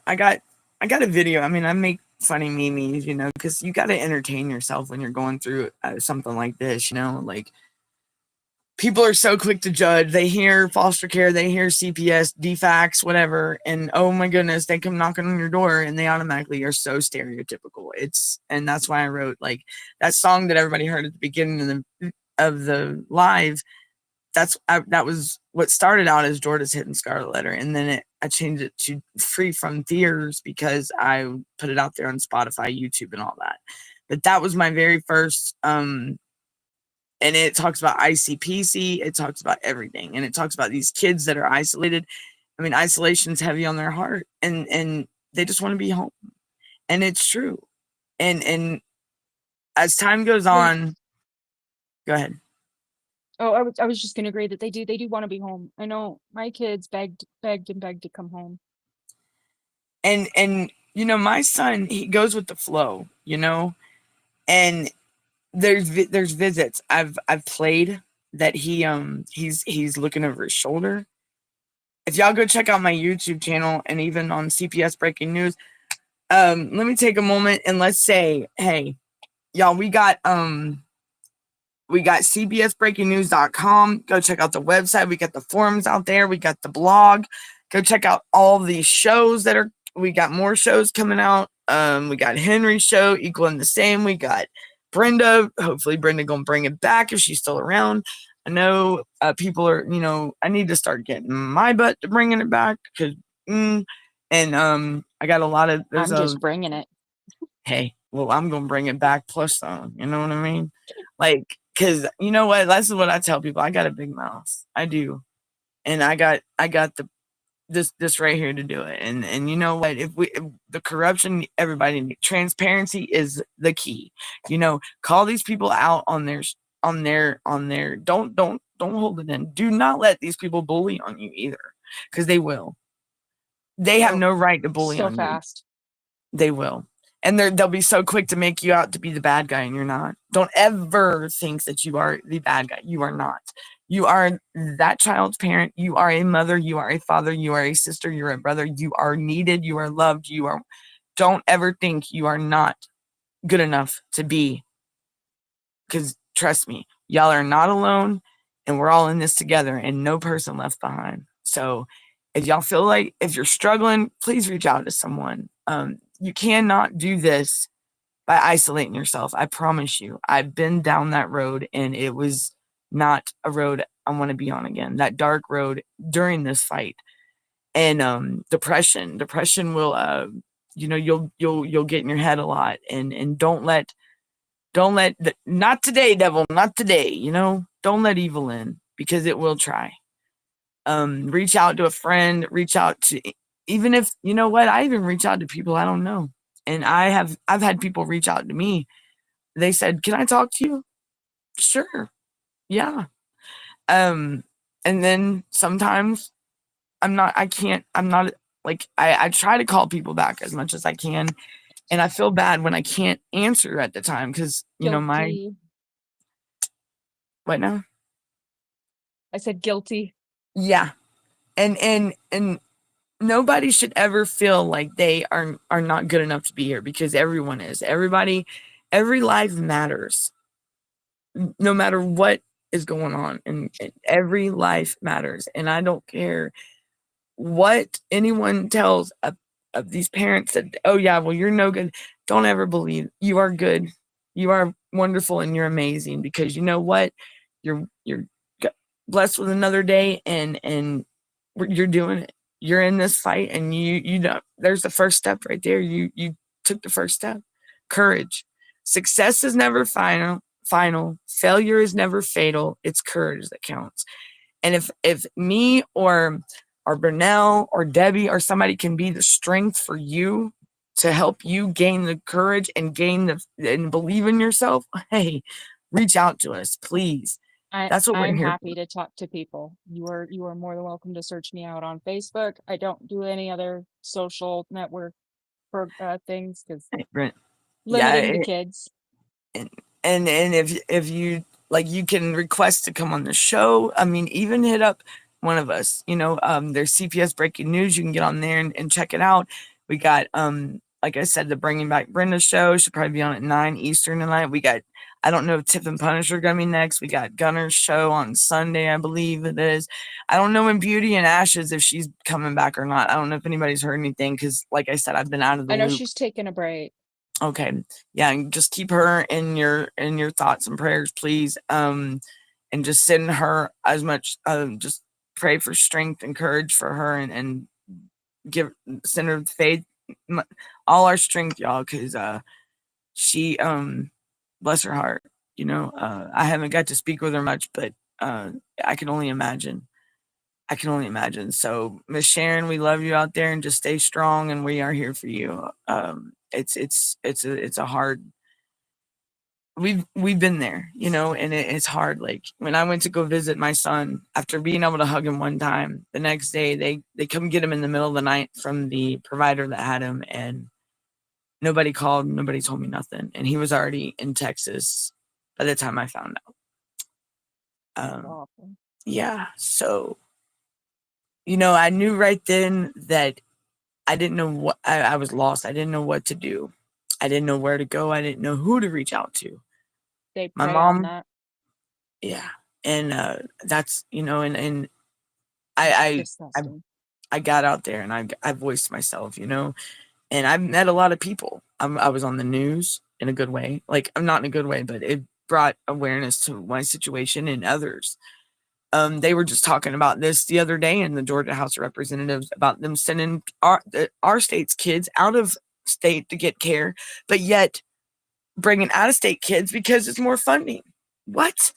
Speaker 3: I got a video. I mean, I make funny memes, because you got to entertain yourself when you're going through something like this, like people are so quick to judge. They hear foster care, they hear CPS, DFACS, whatever, and oh my goodness, they come knocking on your door and they automatically are so stereotypical. And that's why I wrote like that song that everybody heard at the beginning of the live. That was what started out as Jordan's Hidden Scarlet Letter, and then I changed it to Free from Fears because I put it out there on Spotify, YouTube, and all that. But that was my very first, and it talks about ICPC, it talks about everything, and it talks about these kids that are isolated. I mean, isolation's heavy on their heart, and they just want to be home, and it's true. And as time goes on, go ahead.
Speaker 4: Oh, I was just gonna agree that they do want to be home. I know my kids begged to come home.
Speaker 3: And my son, he goes with the flow, and there's visits. I've played that he's looking over his shoulder. If y'all go check out my YouTube channel and even on CPS Breaking News, let me take a moment and let's say, hey, y'all, we got cpsbreakingnews.com. Go check out the website. We got the forums out there. We got the blog. Go check out all these shows we got more shows coming out. We got Henry's show, Equal and the Same. We got Brenda. Hopefully Brenda gonna bring it back if she's still around. I know people are, I need to start getting my butt to bringing it back because, I got a lot of.
Speaker 4: I'm just bringing it.
Speaker 3: Hey, well, I'm gonna bring it back plus some. You know what I mean? Like, because you know what? This is what I tell people. I got a big mouth. I do, and I got this right here to do it. And you know what? If the corruption, everybody, transparency is the key. Call these people out on their don't hold it in. Do not let these people bully on you either, because they will. They have no right to bully on
Speaker 4: fast.
Speaker 3: You. They will. And they'll be so quick to make you out to be the bad guy, and you're not. Don't ever think that you are the bad guy. You are not. You are that child's parent. You are a mother. You are a father. You are a sister. You're a brother. You are needed. You are loved. Don't ever think you are not good enough to be. Because trust me, y'all are not alone, and we're all in this together, and no person left behind. So if y'all feel like, if you're struggling, please reach out to someone. You cannot do this by isolating yourself. I promise you. I've been down that road, and it was not a road I want to be on again. That dark road during this fight. And depression will you'll get in your head a lot, and don't let not today, devil, not today, don't let evil in, because it will try. Reach out to a friend, reach out to, even if, I even reach out to people I don't know. And I've had people reach out to me. They said, can I talk to you? Sure. Yeah. And then sometimes I try to call people back as much as I can. And I feel bad when I can't answer at the time, because, What now?
Speaker 4: I said guilty.
Speaker 3: Yeah. And nobody should ever feel like they are not good enough to be here, because everyone is. Every life matters. No matter what is going on, and every life matters. And I don't care what anyone tells of these parents that, oh yeah, well, you're no good. Don't ever believe. You are good. You are wonderful, and you're amazing, because you know what? You're blessed with another day, and you're doing it. You're in this fight, and you know, there's the first step right there. You took the first step. Courage. Success is never final. Failure is never fatal. It's courage that counts. And if me or Bernell or Debbie or somebody can be the strength for you to help you gain the courage and and believe in yourself, hey, reach out to us, please. That's what we're
Speaker 4: I'm
Speaker 3: here
Speaker 4: happy to talk to people. You are more than welcome to search me out on Facebook. I don't do any other social network for things, because
Speaker 3: for.
Speaker 4: limiting the
Speaker 3: Yeah,
Speaker 4: kids.
Speaker 3: and if you like, you can request to come on the show. I mean, even hit up one of us, you know. There's CPS breaking news. You can get on there and check it out. We got like I said, the Bringing Back Brenda show should probably be on at 9 Eastern tonight. We got, I don't know if Tip and Punisher are gonna be next. We got Gunner's show on Sunday, I believe it is. I don't know when Beauty and Ashes, if she's coming back or not. I don't know if anybody's heard anything, because like I said, I've been out of the
Speaker 4: I know
Speaker 3: loop.
Speaker 4: she's taking a break.
Speaker 3: Okay. Yeah, and just keep her in your thoughts and prayers, please. And just send her as much, just pray for strength and courage for her, and send her faith, all our strength, y'all, because she, bless her heart, you know. I haven't got to speak with her much, but I can only imagine. So, Miss Sharon, we love you out there, and just stay strong, and we are here for you. It's a hard. We've been there, you know, and it's hard. Like when I went to go visit my son, after being able to hug him one time, the next day they come get him in the middle of the night from the provider that had him, and nobody called, nobody told me nothing, and he was already in Texas by the time I found out. Yeah, so, you know, I knew right then that I didn't know what, I was lost. I didn't know what to do. I didn't know where to go. I didn't know who to reach out to.
Speaker 4: They
Speaker 3: My
Speaker 4: prey
Speaker 3: mom,
Speaker 4: on that.
Speaker 3: yeah, and that's, you know, and I got out there, and I voiced myself, you know, and I met a lot of people. I was on the news in a good way. Like, I'm not in a good way, but it brought awareness to my situation and others. They were just talking about this the other day in the Georgia House of Representatives, about them sending our state's kids out of state to get care, but yet bringing out of state kids because it's more funding. What?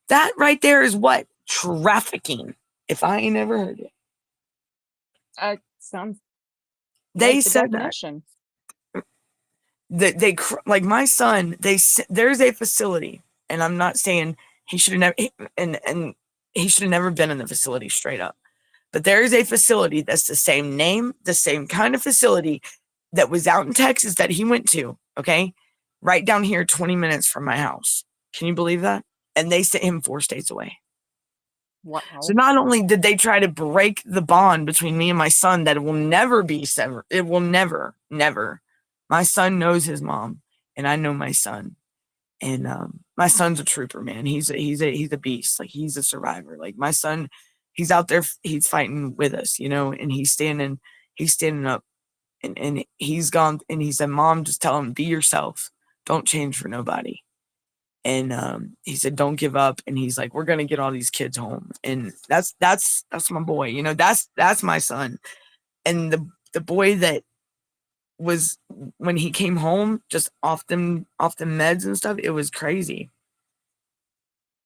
Speaker 3: That right there is what? Trafficking. If I ain't ever heard it.
Speaker 4: Sounds
Speaker 3: they
Speaker 4: like the
Speaker 3: said
Speaker 4: definition.
Speaker 3: That they like my son. There's a facility, and I'm not saying he should have never, and he should have never been in the facility, straight up. But there is a facility that's the same name, the same kind of facility that was out in Texas that he went to. Okay, right down here, 20 minutes from my house. Can you believe that? And they sent him 4 states away.
Speaker 4: Wow.
Speaker 3: So not only did they try to break the bond between me and my son, that it will never be severed. It will never. My son knows his mom, and I know my son. And my son's a trooper, man. He's a beast. Like, he's a survivor. Like, my son, he's out there, he's fighting with us, you know, and he's standing up, and he's gone, and he said, "Mom, just tell him, be yourself. Don't change for nobody." And he said, "Don't give up." And he's like, "We're gonna get all these kids home." And that's my boy, you know. That's my son. And the boy that was, when he came home, just off them meds and stuff, it was crazy.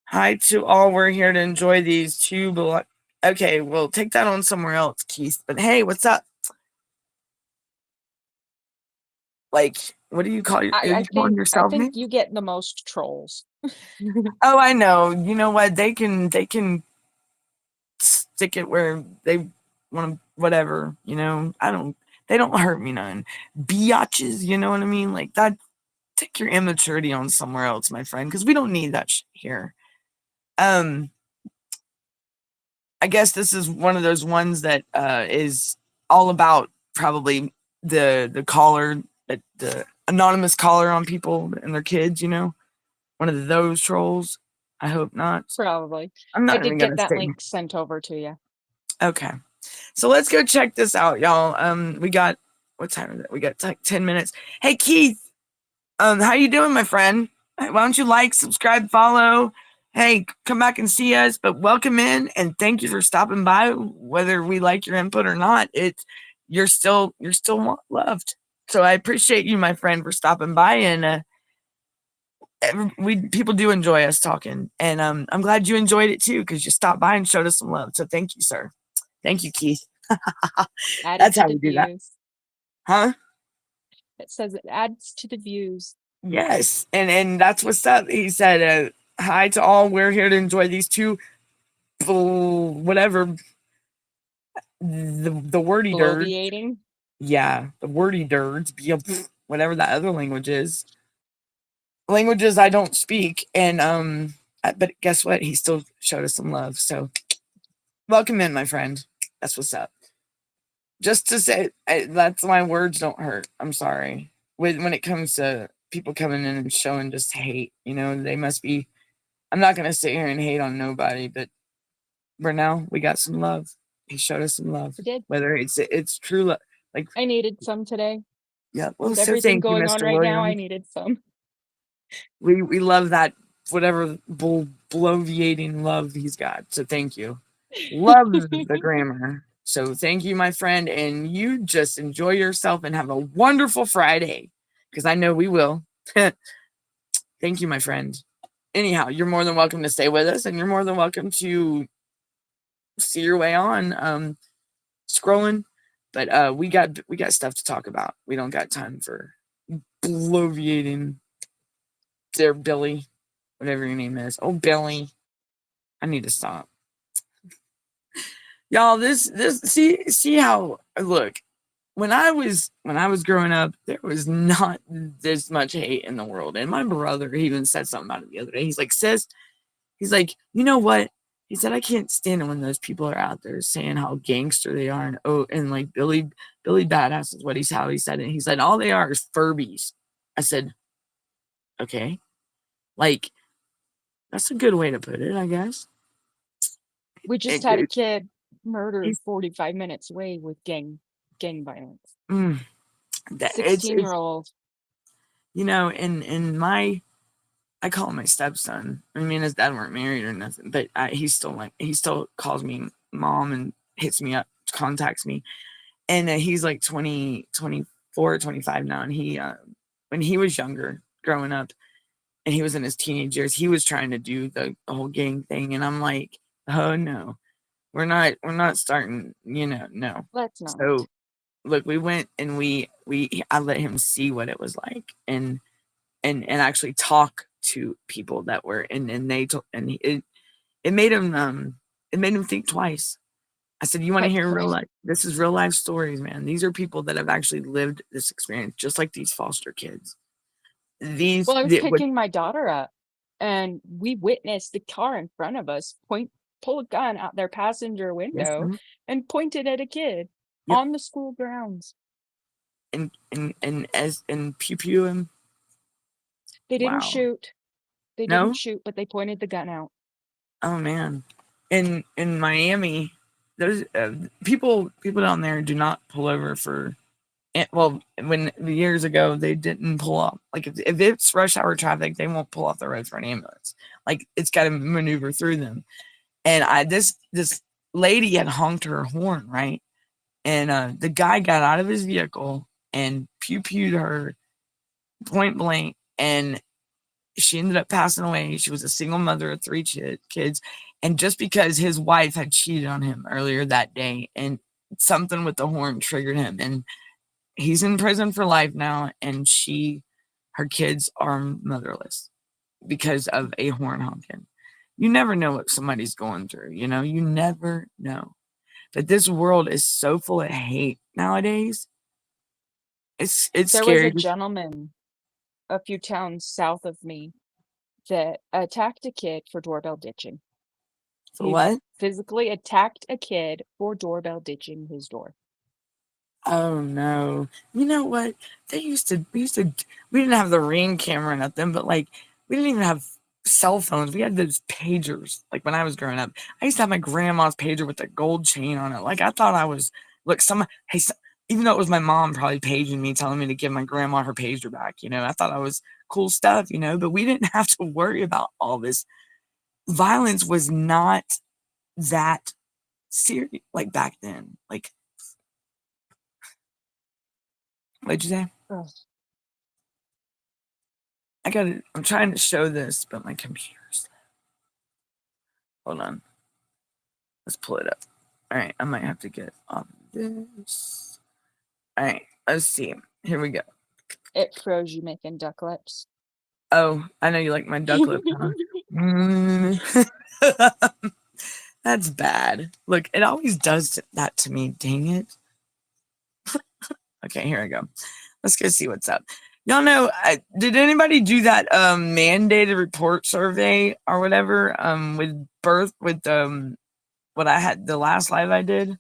Speaker 3: Hi to all. We're here to enjoy these two. Okay, well, take that on somewhere else, Keith. But hey, what's up? Like, what do you call yourself?
Speaker 4: I think you get the most trolls.
Speaker 3: Oh, I know. You know what? They can stick it where they want to, whatever, you know. They don't hurt me none. Biatches, you know what I mean? Like that. Take your immaturity on somewhere else, my friend, because we don't need that here. I guess this is one of those ones that is all about probably the caller, the anonymous caller on people and their kids, one of those trolls. I hope not.
Speaker 4: Probably.
Speaker 3: I'm
Speaker 4: I
Speaker 3: not
Speaker 4: did
Speaker 3: even
Speaker 4: get
Speaker 3: gonna
Speaker 4: that
Speaker 3: say.
Speaker 4: link sent over to you.
Speaker 3: Okay. So let's go check this out, y'all. We got, what time is it? We got like 10 minutes. Hey Keith, how you doing, my friend? Why don't you like, subscribe, follow? Hey, come back and see us, but welcome in and thank you for stopping by. Whether we like your input or not, you're still loved. So I appreciate you, my friend, for stopping by, and people do enjoy us talking, and I'm glad you enjoyed it too, because you stopped by and showed us some love. So thank you, sir. Thank you, Keith. That's how we do that. Huh?
Speaker 4: It says it adds to the views.
Speaker 3: Yes, and that's what's up. He said, hi to all. We're here to enjoy these two, whatever, the wordy dirds. Yeah, the wordy dirds, whatever that other language is. Languages I don't speak, and but guess what? He still showed us some love. So welcome in, my friend. That's what's up. Just to say, that's my words don't hurt. I'm sorry. When it comes to people coming in and showing just hate, they must be. I'm not gonna sit here and hate on nobody, but for now, we got some love. He showed us some love.
Speaker 4: He did.
Speaker 3: Whether it's true love, like
Speaker 4: I needed some today.
Speaker 3: Yeah, well,
Speaker 4: With
Speaker 3: so
Speaker 4: everything
Speaker 3: thank you,
Speaker 4: going on
Speaker 3: Mr.
Speaker 4: right now, I
Speaker 3: Williams.
Speaker 4: needed some.
Speaker 3: We love that, whatever bloviating love he's got. So thank you. Love the grammar. So thank you, my friend, and you just enjoy yourself and have a wonderful Friday, because I know we will. Thank you, my friend. Anyhow, you're more than welcome to stay with us, and you're more than welcome to see your way on scrolling. But we got stuff to talk about. We don't got time for bloviating there, Billy, whatever your name is. Oh, Billy, I need to stop. Y'all, this see how, look, when I was growing up, there was not this much hate in the world. And my brother even said something about it the other day. He's like, sis, he's like, you know what? He said, I can't stand it when those people are out there saying how gangster they are, and like Billy Badass is how he said it. He said all they are is Furbies. I said, okay, like that's a good way to put it, I guess.
Speaker 4: We just had a kid murdered 45 minutes away with gang violence. 16-year-old.
Speaker 3: And I call him my stepson. I mean, his dad weren't married or nothing, but he still calls me mom and hits me up, contacts me. And he's like 20, 24, 25 now. And he, when he was younger, growing up, and he was in his teenage years, he was trying to do the whole gang thing. And I'm like, oh no, we're not starting, no.
Speaker 4: Let's not.
Speaker 3: So look, we went and I let him see what it was like, and actually talk to people that were, and they told, and it made him think twice. I said, you want to hear real life? This is real life stories, man. These are people that have actually lived this experience, just like these foster kids.
Speaker 4: I was picking my daughter up, and we witnessed the car in front of us pull a gun out their passenger window and point it at a kid on the school grounds.
Speaker 3: And pew pew him.
Speaker 4: They didn't shoot. They didn't shoot, but they pointed the gun out.
Speaker 3: Oh man. In Miami, there's people down there do not pull over for, well, when years ago they didn't pull off. Like if it's rush hour traffic, they won't pull off the road for an ambulance. Like it's got to maneuver through them. And this lady had honked her horn, right? And the guy got out of his vehicle and pew-pewed her point blank, and she ended up passing away. She was a single mother of 3 kids. And just because his wife had cheated on him earlier that day, and something with the horn triggered him, and he's in prison for life now, and her kids are motherless because of a horn honking. You never know what somebody's going through, you never know. But this world is so full of hate nowadays. It's
Speaker 4: there
Speaker 3: scary.
Speaker 4: Was a gentleman a few towns south of me that attacked a kid for doorbell ditching.
Speaker 3: For what?
Speaker 4: Physically attacked a kid for doorbell ditching his door.
Speaker 3: Oh no. You know what? We didn't have the Ring camera or nothing, but like we didn't even have cell phones. We had those pagers. Like when I was growing up, I used to have my grandma's pager with a gold chain on it. Like I thought I was even though it was my mom probably paging me, telling me to give my grandma her pager back, I thought I was cool stuff, but we didn't have to worry about all this. Violence was not that serious like back then. Like, what'd you say?
Speaker 4: Ugh.
Speaker 3: I'm trying to show this, but my computer's. Hold on. Let's pull it up. All right, I might have to get off this. All right, let's see. Here we go.
Speaker 4: It froze you making duck lips.
Speaker 3: Oh, I know you like my duck lip, huh? That's bad. Look, it always does that to me. Dang it. Okay, here I go. Let's go see what's up. Y'all know, did anybody do that mandated report survey or whatever with what I had the last live I did?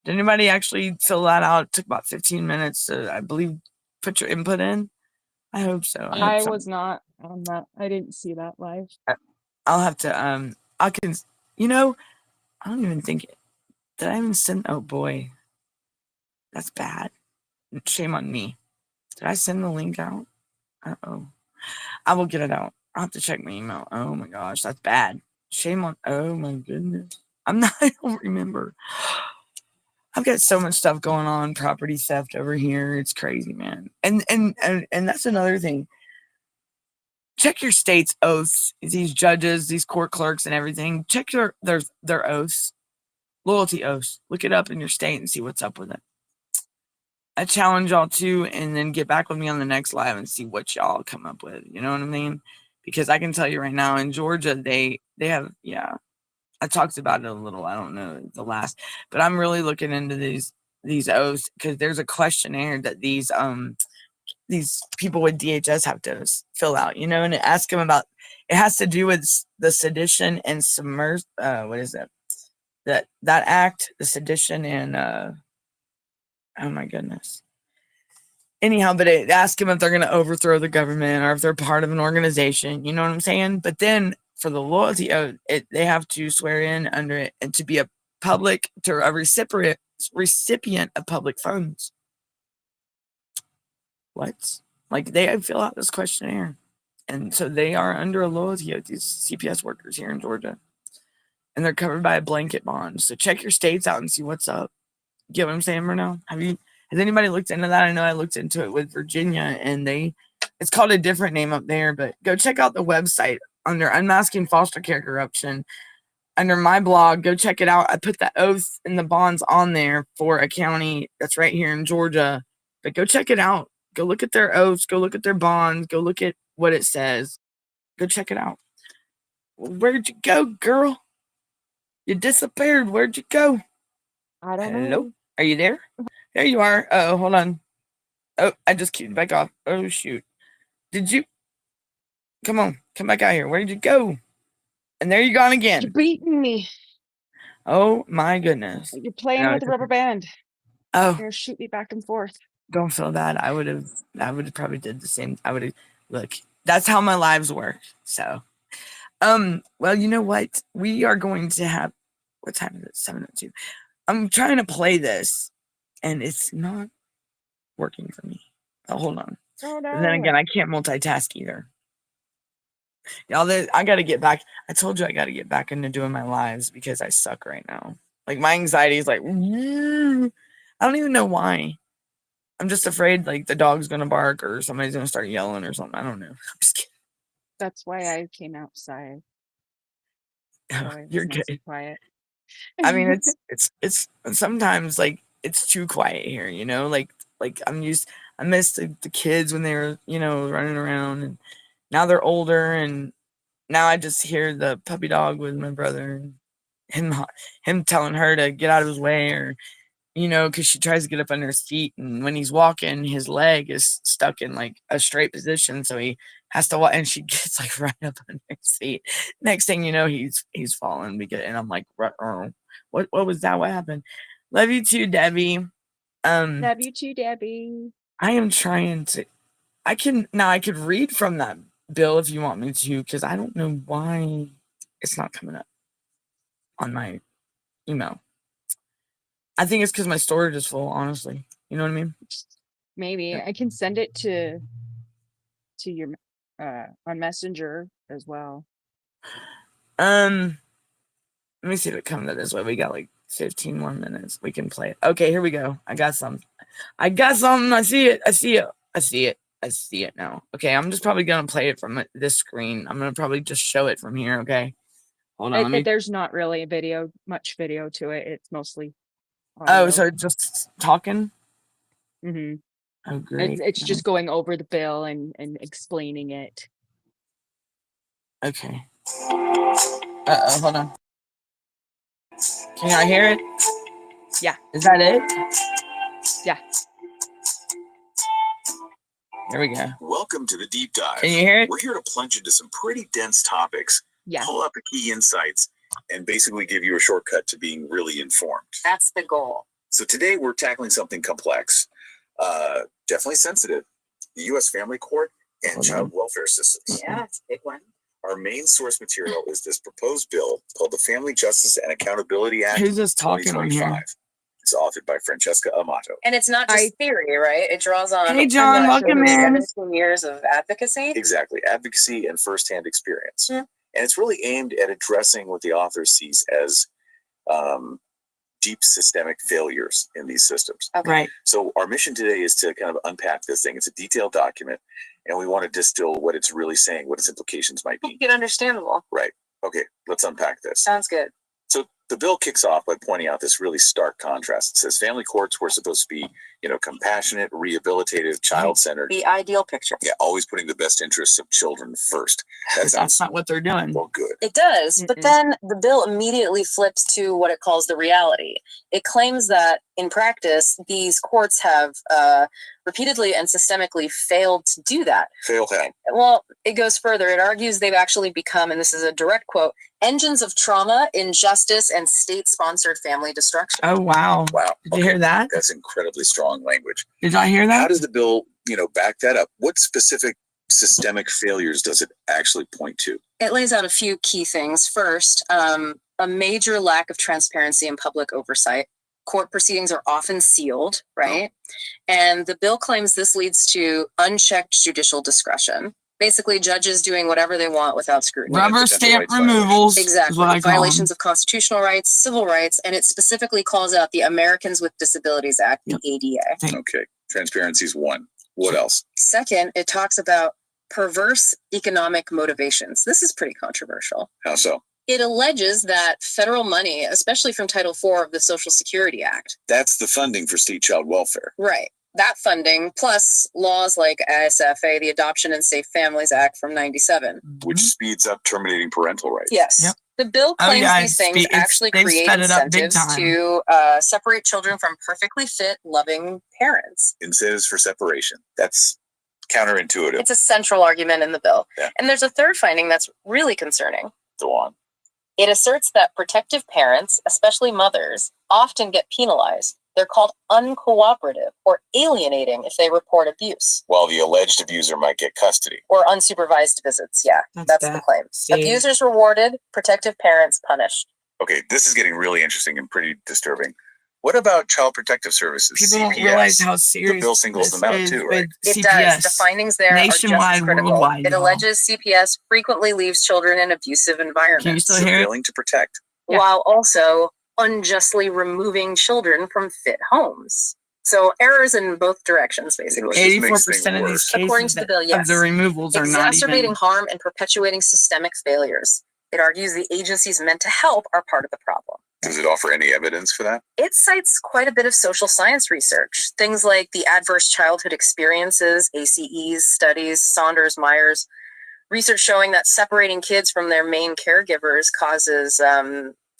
Speaker 3: Did anybody actually fill that out? It took about 15 minutes to, I believe, put your input in. I hope so.
Speaker 4: I was not on that. I didn't see that live.
Speaker 3: I'll have to I don't even think did I even send? Oh boy, that's bad. Shame on me. Did I send the link out? Uh-oh. I will get it out. I'll have to check my email. Oh my gosh, that's bad. Shame on. Oh my goodness. I don't remember. I've got so much stuff going on, property theft over here. It's crazy, man. And that's another thing. Check your state's oaths. These judges, these court clerks and everything. Check their oaths. Loyalty oaths. Look it up in your state and see what's up with it. I challenge y'all to, and then get back with me on the next live and see what y'all come up with. You know what I mean? Because I can tell you right now, in Georgia, they have, I talked about it a little. I don't know the last, but I'm really looking into these oaths because there's a questionnaire that these people with DHS have to fill out, and it asks them about. It has to do with the sedition and what is it? That act, the sedition and oh my goodness. Anyhow, but it asks them if they're going to overthrow the government or if they're part of an organization. You know what I'm saying? But then for the loyalty oath, they have to swear in under it and to be a recipient of public funds. What? Like they fill out this questionnaire. And so they are under a loyalty oath, these CPS workers here in Georgia. And they're covered by a blanket bond. So check your states out and see what's up. Get what I'm saying, Bruno? Has anybody looked into that? I know I looked into it with Virginia, and it's called a different name up there, but go check out the website under Unmasking Foster Care Corruption. Under my blog, go check it out. I put the oaths and the bonds on there for a county that's right here in Georgia. But go check it out. Go look at their oaths. Go look at their bonds. Go look at what it says. Go check it out. Where'd you go, girl? You disappeared. Where'd you go?
Speaker 4: I don't know.
Speaker 3: Are you there? There you are. Oh, hold on. Oh, I just queued back off. Oh, shoot. Did you? Come on. Come back out here. Where'd you go? And there you gone again.
Speaker 4: You're beating me.
Speaker 3: Oh, my goodness.
Speaker 4: You're playing with a rubber band.
Speaker 3: Oh.
Speaker 4: You're going to shoot me back and forth.
Speaker 3: Don't feel bad. I would have probably did the same. Look, that's how my lives work. So, well, you know what? We are going to have, what time is it? 7:02. I'm trying to play this, and it's not working for me. Oh, hold on.
Speaker 4: Oh, no.
Speaker 3: And then again, I can't multitask either. Y'all, I got to get back. I told you I got to get back into doing my lives because I suck right now. Like, my anxiety is like, I don't even know why. I'm just afraid, like, the dog's going to bark or somebody's going to start yelling or something. I don't know. I'm just kidding.
Speaker 4: That's why I came outside.
Speaker 3: So you're
Speaker 4: nice
Speaker 3: good.
Speaker 4: Quiet.
Speaker 3: I mean, it's sometimes like it's too quiet here, like I miss the kids when they were, running around, and now they're older, and now I just hear the puppy dog with my brother and him telling her to get out of his way, or, because she tries to get up under his feet, and when he's walking, his leg is stuck in like a straight position. So he has to watch, and she gets like right up on her seat. Next thing you know, he's fallen. And I'm like, what was that? What happened? Love you too, Debbie.
Speaker 4: Love you too, Debbie.
Speaker 3: I am trying to. I could read from that bill if you want me to, because I don't know why it's not coming up on my email. I think it's because my storage is full, honestly. You know what I mean?
Speaker 4: Maybe I can send it to your on Messenger as well.
Speaker 3: Let me see if it comes up this way. We got like 15 more minutes. We can play it. Okay, here we go. I got something. I see it now. Okay, I'm just probably gonna play it from this screen. I'm gonna probably just show it from here. Okay, hold on.
Speaker 4: There's not really much video to it. It's mostly audio.
Speaker 3: Oh, so just talking.
Speaker 4: Mm-hmm.
Speaker 3: Oh, great.
Speaker 4: It's just going over the bill and explaining it.
Speaker 3: Okay. Hold on. Can y'all hear it?
Speaker 4: Yeah.
Speaker 3: Is that it?
Speaker 4: Yeah.
Speaker 3: Here we go.
Speaker 5: Welcome to the deep dive.
Speaker 3: Can you hear it?
Speaker 5: We're here to plunge into some pretty dense topics, pull out the key insights, and basically give you a shortcut to being really informed.
Speaker 6: That's the goal.
Speaker 5: So today we're tackling something complex, definitely sensitive, the U.S. Family Court and child welfare systems.
Speaker 6: Yeah, it's a big one.
Speaker 5: Our main source material is this proposed bill called the Family Justice and Accountability Act.
Speaker 3: Who's this talking on here?
Speaker 5: It's authored by Francesca Amato.
Speaker 6: And it's not just theory, right? It draws on
Speaker 3: Hey, John, welcome in.
Speaker 6: 17 years of advocacy.
Speaker 5: Exactly. Advocacy and firsthand experience. And it's really aimed at addressing what the author sees as deep systemic failures in these systems.
Speaker 6: Okay.
Speaker 3: Right.
Speaker 5: So our mission today is to kind of unpack this thing. It's a detailed document, and we want to distill what it's really saying, what its implications might be.
Speaker 6: Make it understandable.
Speaker 5: Right. Okay, let's unpack this.
Speaker 6: Sounds good.
Speaker 5: So the bill kicks off by pointing out this really stark contrast. It says family courts were supposed to be, compassionate, rehabilitative, child-centered.
Speaker 6: The ideal picture.
Speaker 5: Yeah, always putting the best interests of children first.
Speaker 3: That's not what they're doing.
Speaker 5: Well, good.
Speaker 6: It does, but then the bill immediately flips to what it calls the reality. It claims that in practice, these courts have repeatedly and systemically failed to do that.
Speaker 5: Failed how?
Speaker 6: Well, it goes further. It argues they've actually become, and this is a direct quote, engines of trauma, injustice, and state-sponsored family destruction.
Speaker 3: Oh, wow.
Speaker 5: Wow.
Speaker 3: Did you hear that?
Speaker 5: That's incredibly strong language.
Speaker 3: Did y'all hear that?
Speaker 5: How does the bill, back that up? What specific systemic failures does it actually point to?
Speaker 6: It lays out a few key things. First, a major lack of transparency and public oversight. Court proceedings are often sealed, right? And the bill claims this leads to unchecked judicial discretion. Basically, judges doing whatever they want without scrutiny.
Speaker 3: Rubber stamp removals.
Speaker 6: Exactly. Violations of constitutional rights, civil rights, and it specifically calls out the Americans with Disabilities Act, the ADA.
Speaker 5: Okay. Transparency is one. What else?
Speaker 6: Second, it talks about perverse economic motivations. This is pretty controversial.
Speaker 5: How so?
Speaker 6: It alleges that federal money, especially from Title IV of the Social Security Act.
Speaker 5: That's the funding for state child welfare.
Speaker 6: Right. That funding, plus laws like ASFA, the Adoption and Safe Families Act from 97.
Speaker 5: Which speeds up terminating parental rights.
Speaker 6: Yes.
Speaker 3: Yep.
Speaker 6: The bill claims these things actually create incentives to separate children from perfectly fit, loving parents.
Speaker 5: Incentives for separation. That's counterintuitive.
Speaker 6: It's a central argument in the bill.
Speaker 5: Yeah.
Speaker 6: And there's a third finding that's really concerning.
Speaker 5: Go on.
Speaker 6: It asserts that protective parents, especially mothers, often get penalized. They're called uncooperative or alienating if they report abuse.
Speaker 5: While the alleged abuser might get custody.
Speaker 6: Or unsupervised visits. Yeah, that's the claim. Abusers rewarded, protective parents punished.
Speaker 5: Okay, this is getting really interesting and pretty disturbing. What about Child Protective Services?
Speaker 3: People
Speaker 5: CPS?
Speaker 3: don't realize how serious
Speaker 5: the bill singles them out too, right?
Speaker 6: It does. The findings there
Speaker 3: nationwide,
Speaker 6: are just as critical.
Speaker 3: Worldwide,
Speaker 6: it alleges CPS frequently leaves children in abusive environments.
Speaker 3: Can you still hear
Speaker 5: failing to protect.
Speaker 6: While also unjustly removing children from fit homes. So errors in both directions, basically.
Speaker 3: 84% of these cases
Speaker 6: according to the bill, yes,
Speaker 3: of the removals are not
Speaker 6: exacerbating harm and perpetuating systemic failures. It argues the agencies meant to help are part of the problem.
Speaker 5: Does it offer any evidence for that?
Speaker 6: It cites quite a bit of social science research, things like the adverse childhood experiences, ACEs, studies, Saunders, Myers, research showing that separating kids from their main caregivers causes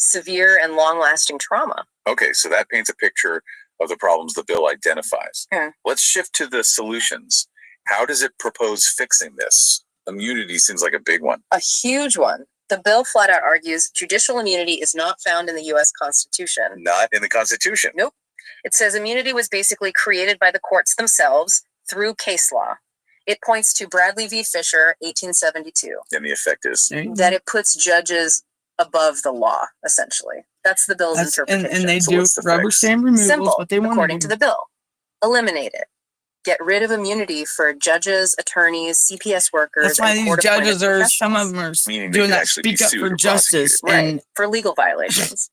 Speaker 6: severe and long-lasting trauma.
Speaker 5: Okay, so that paints a picture of the problems the bill identifies.
Speaker 6: Yeah.
Speaker 5: Let's shift to the solutions. How does it propose fixing this? Immunity seems like a big one.
Speaker 6: A huge one. The bill flat out argues judicial immunity is not found in the U.S. Constitution.
Speaker 5: Not in the Constitution.
Speaker 6: Nope. It says immunity was basically created by the courts themselves through case law. It points to Bradley v. Fisher, 1872.
Speaker 5: And the effect is
Speaker 6: that it puts judges above the law, essentially. That's the bill's interpretation.
Speaker 3: And they
Speaker 5: So
Speaker 3: do
Speaker 5: what's the
Speaker 3: rubber
Speaker 5: fix?
Speaker 3: stamp removals,
Speaker 6: Simple,
Speaker 3: what they want
Speaker 6: according
Speaker 3: to
Speaker 6: to
Speaker 3: do.
Speaker 6: the bill. Eliminate it. Get rid of immunity for judges, attorneys, CPS workers,
Speaker 3: That's why
Speaker 6: and
Speaker 3: these
Speaker 6: court-appointed
Speaker 3: judges are, some
Speaker 6: professionals.
Speaker 3: of them are
Speaker 5: Meaning they
Speaker 3: doing
Speaker 5: could
Speaker 3: that
Speaker 5: actually be
Speaker 3: speak up
Speaker 5: sued
Speaker 3: for
Speaker 5: or
Speaker 3: justice.
Speaker 6: Right,
Speaker 3: And
Speaker 6: for legal violations.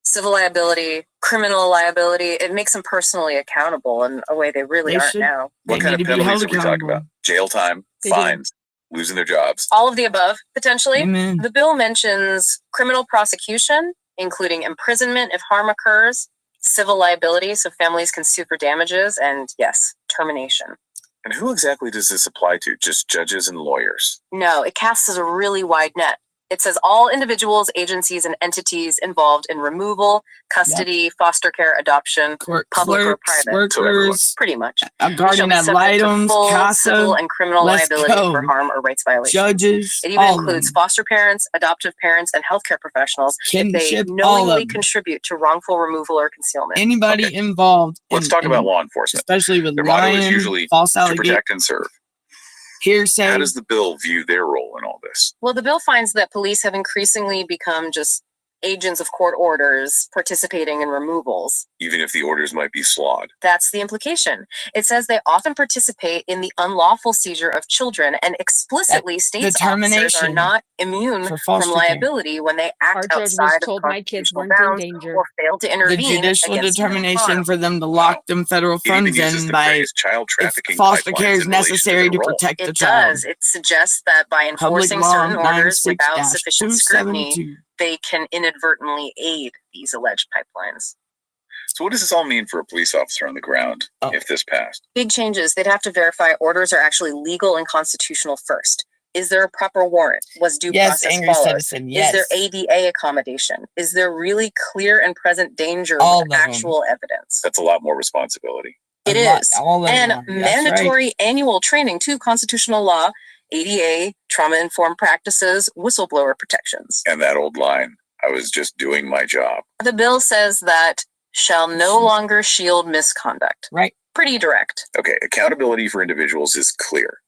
Speaker 6: Civil liability, criminal liability, it makes them personally accountable in a way they really
Speaker 3: They
Speaker 6: aren't
Speaker 3: should-
Speaker 6: now.
Speaker 5: what
Speaker 3: they
Speaker 5: kind
Speaker 3: need
Speaker 5: of
Speaker 3: to be held
Speaker 5: penalties are we talking
Speaker 3: accountable.
Speaker 5: about? Jail time,
Speaker 4: They do.
Speaker 5: fines, losing their jobs.
Speaker 6: All of the above, potentially.
Speaker 3: Amen.
Speaker 6: The bill mentions criminal prosecution, including imprisonment if harm occurs, civil liability, so families can sue for damages, and yes, termination.
Speaker 5: And who exactly does this apply to? Just judges and lawyers?
Speaker 6: No, it casts a really wide net. It says all individuals, agencies, and entities involved in removal, custody, foster care, adoption,
Speaker 3: Court
Speaker 6: public or
Speaker 3: clerks,
Speaker 6: private.
Speaker 3: workers,
Speaker 6: Pretty much.
Speaker 3: a guardian ad
Speaker 6: Shall be subject to
Speaker 3: litem,
Speaker 6: full civil
Speaker 3: CASA,
Speaker 6: and criminal
Speaker 3: let's
Speaker 6: liability
Speaker 3: go.
Speaker 6: for harm or rights violations.
Speaker 3: judges,
Speaker 6: It even
Speaker 3: all
Speaker 6: includes
Speaker 3: of them.
Speaker 6: foster parents, adoptive parents, and healthcare professionals if they
Speaker 3: Kinship, all of
Speaker 6: knowingly
Speaker 3: them.
Speaker 6: contribute to wrongful removal or concealment.
Speaker 3: Anybody
Speaker 5: Okay.
Speaker 3: involved.
Speaker 5: Let's
Speaker 3: in-
Speaker 5: talk about
Speaker 3: in-
Speaker 5: law enforcement.
Speaker 3: Especially with
Speaker 5: Their motto is
Speaker 3: lying,
Speaker 5: usually
Speaker 3: false
Speaker 5: to
Speaker 3: allegation,
Speaker 5: protect and serve.
Speaker 3: hearsay.
Speaker 5: How does the bill view their role in all this?
Speaker 6: Well, the bill finds that police have increasingly become just agents of court orders participating in removals.
Speaker 5: Even if the orders might be flawed.
Speaker 6: That's the implication. It says they often participate in the unlawful seizure of children and explicitly states officers are
Speaker 3: determination
Speaker 6: not immune
Speaker 3: for
Speaker 6: from
Speaker 3: foster care.
Speaker 6: liability when they
Speaker 4: Our
Speaker 6: act
Speaker 4: judge was
Speaker 6: outside of
Speaker 4: told my kids
Speaker 6: constitutional
Speaker 4: weren't in
Speaker 6: bounds
Speaker 4: danger.
Speaker 6: or fail to
Speaker 3: The
Speaker 6: intervene
Speaker 3: judicial
Speaker 6: against human
Speaker 3: determination
Speaker 6: harm.
Speaker 3: for them to lock them federal
Speaker 5: It even
Speaker 3: funds
Speaker 5: uses
Speaker 3: in
Speaker 5: the
Speaker 3: by
Speaker 5: phrase child
Speaker 3: if
Speaker 5: trafficking
Speaker 3: foster
Speaker 5: pipelines
Speaker 3: care is
Speaker 5: in relation
Speaker 3: necessary to
Speaker 5: their role.
Speaker 3: protect the
Speaker 6: It
Speaker 3: child.
Speaker 6: does. It suggests that by
Speaker 3: Public
Speaker 6: enforcing
Speaker 3: law
Speaker 6: certain orders without sufficient scrutiny,
Speaker 3: 96-272.
Speaker 6: they can inadvertently aid these alleged pipelines.
Speaker 5: So what does this all mean for a police officer on the ground
Speaker 3: Oh.
Speaker 5: if this passed?
Speaker 6: Big changes. They'd have to verify orders are actually legal and constitutional first. Is there a proper warrant? Was due
Speaker 3: Yes,
Speaker 6: process
Speaker 3: angry
Speaker 6: followed?
Speaker 3: citizen. Yes.
Speaker 6: Is there ADA accommodation? Is there really clear and present danger
Speaker 3: All
Speaker 6: with
Speaker 3: of 'em.
Speaker 6: actual evidence?
Speaker 5: That's a lot more responsibility.
Speaker 6: It
Speaker 3: A lot,
Speaker 6: is.
Speaker 3: all of
Speaker 6: And
Speaker 3: them. That's
Speaker 6: mandatory annual training to constitutional law, ADA, trauma-informed practices, whistleblower protections.
Speaker 5: And that old line, I was just doing my job.
Speaker 6: The bill says that shall no longer shield misconduct.
Speaker 3: Right.
Speaker 6: Pretty direct.
Speaker 5: Okay, accountability for individuals is clear.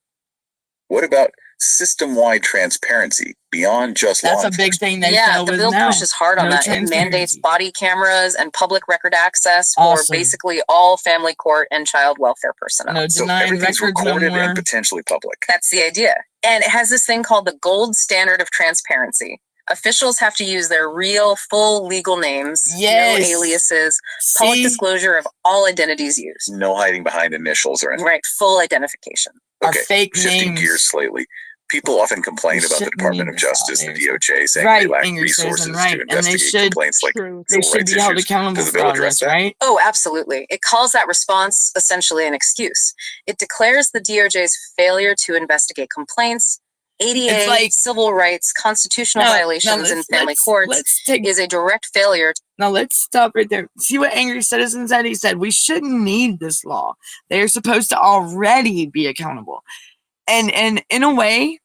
Speaker 5: What about system-wide transparency beyond just law
Speaker 3: That's a big
Speaker 5: enforcement?
Speaker 3: thing they
Speaker 6: Yeah,
Speaker 3: fail
Speaker 6: the
Speaker 3: with
Speaker 6: bill
Speaker 3: now.
Speaker 6: pushes hard on
Speaker 3: No
Speaker 6: that. It mandates
Speaker 3: transparency.
Speaker 6: body cameras and public record access for
Speaker 3: Awesome.
Speaker 6: basically all family court and child welfare personnel.
Speaker 3: No
Speaker 5: So
Speaker 3: denying
Speaker 5: everything's
Speaker 3: records no
Speaker 5: recorded
Speaker 3: more.
Speaker 5: and potentially public.
Speaker 6: That's the idea. And it has this thing called the gold standard of transparency. Officials have to use their real, full legal names,
Speaker 3: Yes.
Speaker 6: no aliases, public
Speaker 3: See,
Speaker 6: disclosure of all identities used.
Speaker 5: No hiding behind initials or anything.
Speaker 6: Right, full identification.
Speaker 3: our
Speaker 5: Okay,
Speaker 3: fake
Speaker 5: shifting
Speaker 3: names.
Speaker 5: gears slightly. People often complain
Speaker 3: We
Speaker 5: about the
Speaker 3: shouldn't
Speaker 5: Department
Speaker 3: need
Speaker 5: of
Speaker 3: this out
Speaker 5: Justice, the
Speaker 3: there.
Speaker 5: DOJ, saying
Speaker 3: Right,
Speaker 5: they lack
Speaker 3: angry citizen,
Speaker 5: resources
Speaker 3: right.
Speaker 5: to
Speaker 3: And they
Speaker 5: investigate
Speaker 3: should-
Speaker 5: complaints like
Speaker 4: True.
Speaker 3: They
Speaker 5: civil
Speaker 3: should
Speaker 5: rights
Speaker 3: be held
Speaker 5: issues.
Speaker 3: accountable
Speaker 5: Does the
Speaker 3: for
Speaker 5: bill
Speaker 3: all
Speaker 5: address
Speaker 3: this,
Speaker 5: that?
Speaker 3: right?
Speaker 6: Oh, absolutely. It calls that response essentially an excuse. It declares the DOJ's failure to investigate complaints, ADA,
Speaker 3: It's like-
Speaker 6: civil rights, constitutional violations in family courts
Speaker 3: Let's take
Speaker 6: is a direct failure.
Speaker 3: Now let's stop right there. See what Angry Citizen said? He said we shouldn't need this law. They are supposed to already be accountable. And in a way,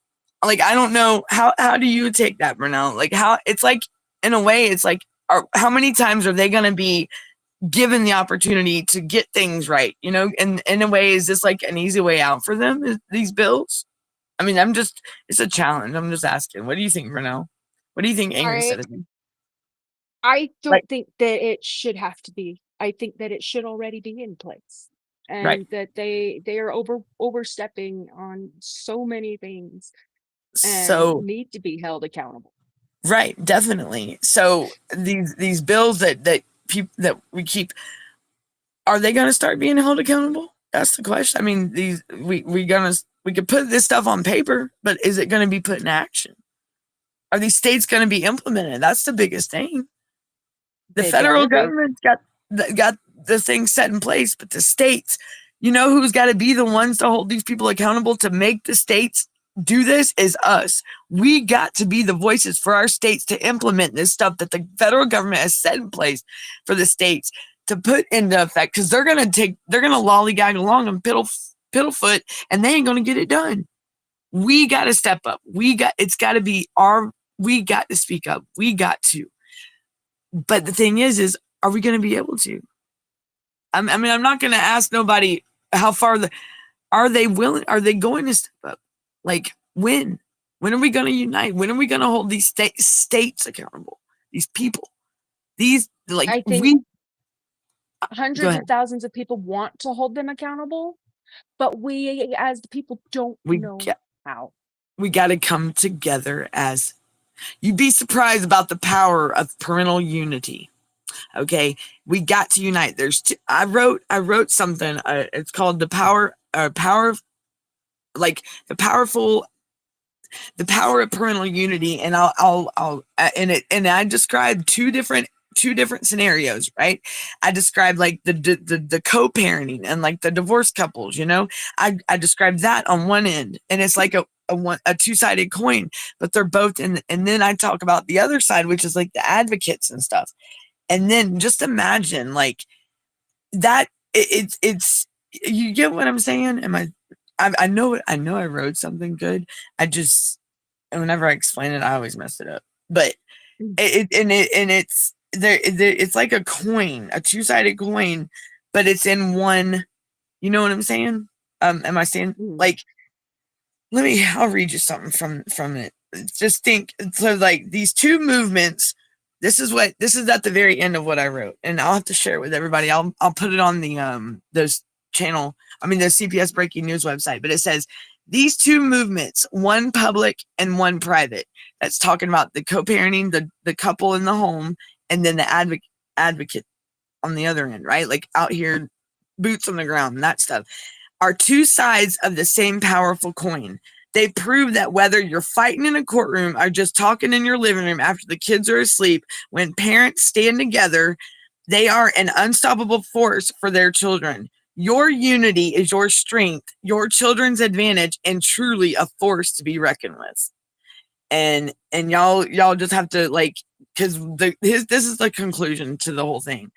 Speaker 3: like I don't know how do you take that, Brunel? Like how it's like in a way it's like how many times are they gonna be given the opportunity to get things right? You know, and in a way, is this like an easy way out for them? These bills? I mean, it's a challenge. I'm just asking. What do you think, Brunel? What do you think, Angry Citizen?
Speaker 4: I don't
Speaker 3: Like-
Speaker 4: think that it should have to be. I think that it should already be in place. And
Speaker 3: Right.
Speaker 4: that they are overstepping on so many things and
Speaker 3: So
Speaker 4: need to be held accountable.
Speaker 3: right, definitely. So these bills that we keep, are they going to start being held accountable? That's the question. I mean, we could put this stuff on paper, but is it going to be put in action? Are these states going to be implemented? That's the biggest thing. The
Speaker 4: They
Speaker 3: federal
Speaker 4: better be.
Speaker 3: government's got the thing set in place, but the states, you know who's got to be the ones to hold these people accountable to make the states do this is us. We got to be the voices for our states to implement this stuff that the federal government has set in place for the states to put into effect, because they're gonna lollygag along and piddlefoot, and they ain't gonna get it done. we got to step up. It's got to be we got to speak up. We got to. But the thing is are we going to be able to? I mean, I'm not going to ask nobody how far are they willing? Are they going to step up? Like when are we going to unite? When are we going to hold these states accountable? These people,
Speaker 4: I think hundreds of thousands of people want to hold them accountable, but we as the people don't know how.
Speaker 3: We got to come together as you'd be surprised about the power of parental unity. Okay, we got to unite. I wrote something. It's called the power of parental unity, and I described two different scenarios, right? I described like the co-parenting and like the divorced couples, I described that on one end, and it's like a two-sided coin, but they're both in. And then I talk about the other side, which is like the advocates and stuff. And then just imagine like that. It's you get what I'm saying? I know I wrote something good. Whenever I explain it, I always mess it up. But it's like a coin, a two-sided coin, but it's in one. You know what I'm saying? Am I saying like? I'll read you something from it. Just think. So like these two movements. This is at the very end of what I wrote, and I'll have to share it with everybody. I'll put it on the the CPS Breaking News website. But it says these two movements, one public and one private. That's talking about the co-parenting, the couple in the home, and then the advocate on the other end, right? Like out here, boots on the ground and that stuff, are two sides of the same powerful coin. They prove that whether you're fighting in a courtroom or just talking in your living room after the kids are asleep, when parents stand together, they are an unstoppable force for their children. Your unity is your strength, your children's advantage, and truly a force to be reckoned with. And y'all just have to because this is the conclusion to the whole thing.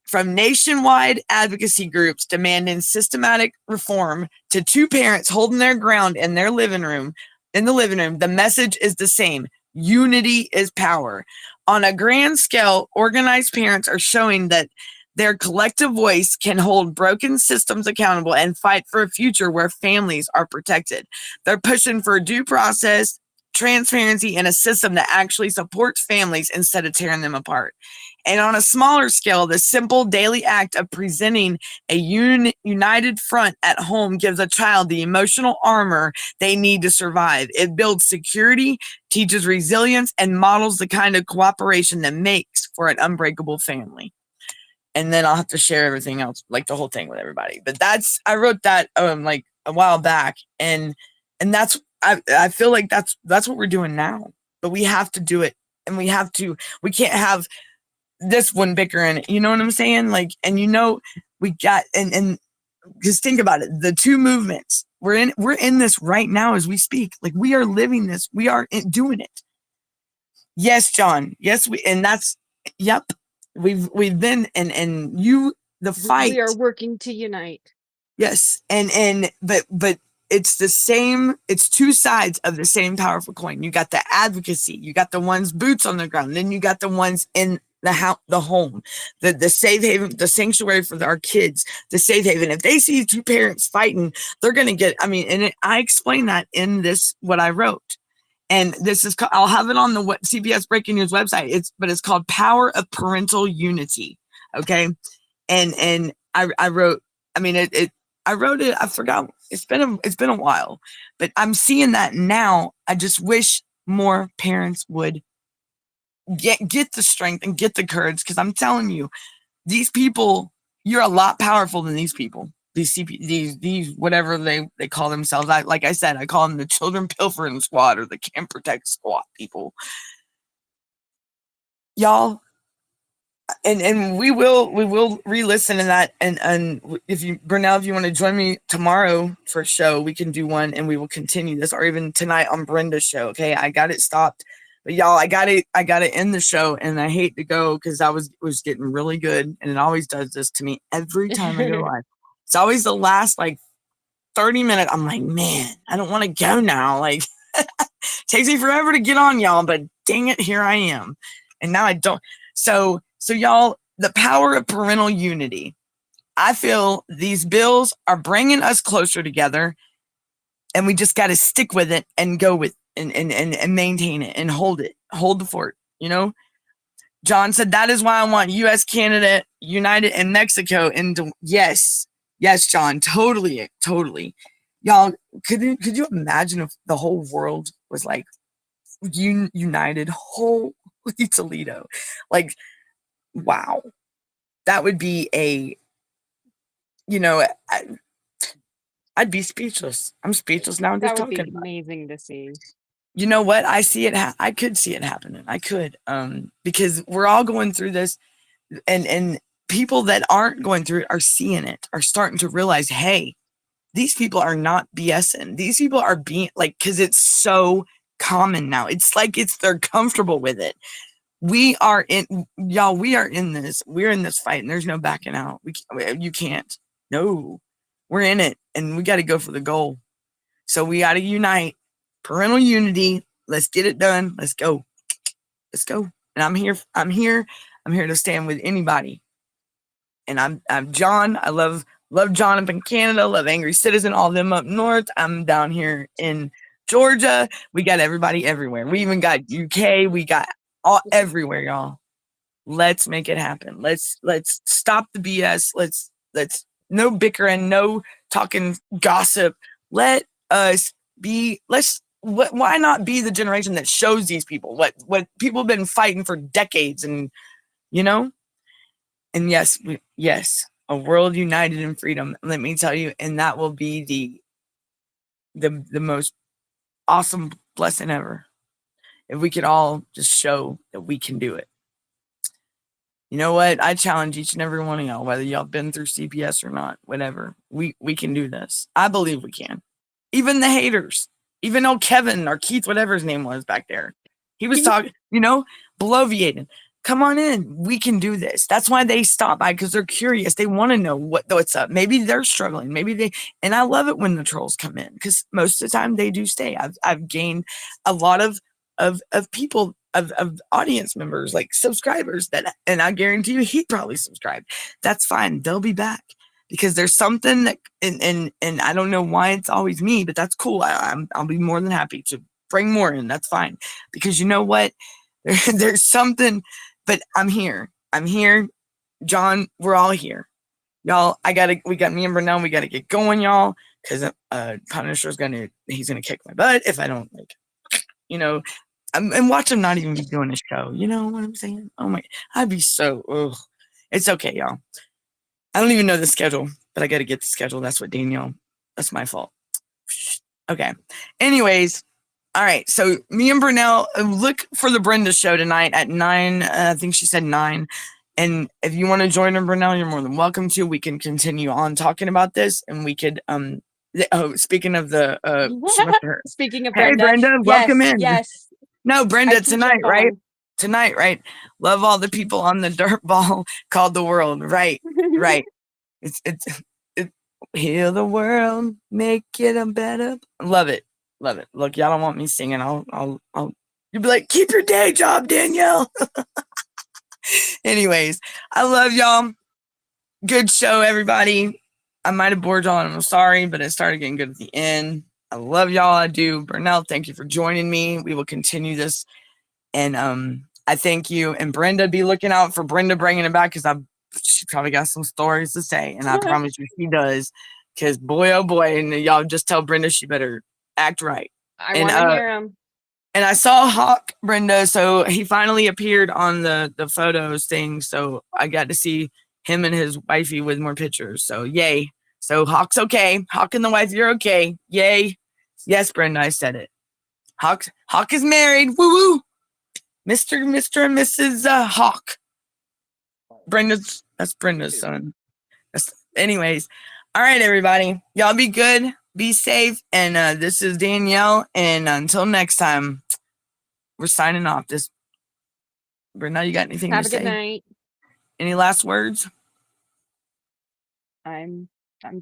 Speaker 3: From nationwide advocacy groups demanding systematic reform to two parents holding their ground in the living room, the message is the same. Unity is power. On a grand scale, organized parents are showing that their collective voice can hold broken systems accountable and fight for a future where families are protected. They're pushing for due process, transparency, and a system that actually supports families instead of tearing them apart. And on a smaller scale, the simple daily act of presenting a united front at home gives a child the emotional armor they need to survive. It builds security, teaches resilience, and models the kind of cooperation that makes for an unbreakable family. And then I'll have to share everything else, like the whole thing with everybody. But I wrote that like a while back, and that's I feel like that's what we're doing now. But we have to do it, and we can't have this one bickering, you know what I'm saying? Like, and we got and just think about it. The two movements, we're in this right now as we speak. Like, we are living this. We are doing it. Yes, John. Yes, yep. We've been and the fight.
Speaker 4: We are working to unite.
Speaker 3: Yes, but it's the same. It's two sides of the same powerful coin. You got the advocacy. You got the ones boots on the ground. Then you got the ones in the home, the safe haven, the sanctuary for our kids, the safe haven. If they see two parents fighting, they're going to get, I explain that in this, what I wrote. And this is, I'll have it on the CPS Breaking News website. It's called Power of Parental Unity. Okay. And I wrote, I wrote it, I forgot. It's been a while, but I'm seeing that now. I just wish more parents would get the strength and get the courage, because I'm telling you, these people, you're a lot powerful than these people. These whatever they call themselves. Like I said, I call them the Children Pilfering Squad or the Camp Protect Squad people. Y'all, and we will re-listen to that. And if you, Brunel, if you want to join me tomorrow for a show, we can do one, and we will continue this, or even tonight on Brenda's show. Okay, I got it stopped. But y'all, I got to end the show, and I hate to go because I was getting really good, and it always does this to me every time I go live. It's always the last 30 minutes. I'm like, man, I don't want to go now. Like, takes me forever to get on, y'all, but dang it, here I am. And now I don't. So y'all, the power of parental unity. I feel these bills are bringing us closer together, and we just got to stick with it and go with and maintain it and hold the fort. You know, John said that is why I want U.S., Canada, United, and Mexico. And yes, John, totally. Y'all, could you imagine if the whole world was like united? Holy Toledo, like, wow, that would be a, you know, I'd be speechless. I'm speechless now.
Speaker 4: That would be amazing to see.
Speaker 3: You know what? I see it. I could see it happening. I could, because we're all going through this, and people that aren't going through it are seeing it, are starting to realize, hey, these people are not BSing. These people are being like, because it's so common now. It's like they're comfortable with it. We are in this. We're in this fight, and there's no backing out. You can't. No, we're in it, and we got to go for the goal. So we got to unite. Parental unity. Let's get it done. Let's go. And I'm here to stand with anybody. And I'm John. I love John up in Canada. Love Angry Citizen. All of them up north. I'm down here in Georgia. We got everybody everywhere. We even got UK. We got all everywhere, y'all. Let's make it happen. Let's stop the BS. Let's no bickering, no talking gossip. Let us be. Why not be the generation that shows these people what people have been fighting for decades, and you know. And yes, a world united in freedom. Let me tell you, and that will be the most awesome blessing ever. If we could all just show that we can do it. You know what? I challenge each and every one of y'all, whether y'all been through CPS or not, whatever. We can do this. I believe we can. Even the haters, even old Kevin or Keith, whatever his name was back there. He was talking, bloviating. Come on in. We can do this. That's why they stop by, because they're curious. They want to know what's up. Maybe they're struggling. And I love it when the trolls come in, because most of the time they do stay. I've gained a lot of people, of audience members, like subscribers and I guarantee you he probably subscribed. That's fine. They'll be back, because there's something that, and I don't know why it's always me, but that's cool. I'll be more than happy to bring more in. That's fine. Because you know what? There's something. But I'm here. John, we're all here. Y'all, we got me and Brunel, we got to get going, y'all, because Punisher's he's going to kick my butt if I don't, and watch him not even be doing a show. You know what I'm saying? Oh my, I'd be so, it's okay, y'all. I don't even know the schedule, but I got to get the schedule. That's that's my fault. Okay. Anyways. All right, so me and Brunel, look for the Brenda show tonight at 9. I think she said 9. And if you want to join her, Brunel, you're more than welcome to. We can continue on talking about this, and we could speaking of the
Speaker 4: speaking of
Speaker 3: hey Brenda, welcome in.
Speaker 4: Yes.
Speaker 3: No, Brenda, tonight, right? Tonight, right? Love all the people on the dirt ball called the world, right? Right. It's heal the world, make it a better. Love it. Look, y'all don't want me singing. I'll you'll be like, keep your day job, Danielle. Anyways, I love y'all. Good show, everybody. I might have bored y'all, and I'm sorry, but it started getting good at the end. I love y'all. I do. Brunel, thank you for joining me. We will continue this. And I thank you. And Brenda, be looking out for Brenda bringing it back, because she probably got some stories to say. And I promise you she does. Because boy, oh boy, and y'all just tell Brenda she better act right.
Speaker 4: I want to hear him.
Speaker 3: And I saw Hawk, Brenda, so he finally appeared on the photos thing. So I got to see him and his wifey with more pictures. So yay. So Hawk's okay. Hawk and the wife, you're okay. Yay. Yes, Brenda, I said it. Hawk is married. Woo woo. Mr. and Mrs. Hawk. That's Brenda's son. Anyways. All right, everybody. Y'all be good. Be safe. And this is Danielle. And until next time, we're signing off. Brenda, you got anything to say?
Speaker 4: Have a good night.
Speaker 3: Any last words?
Speaker 4: I'm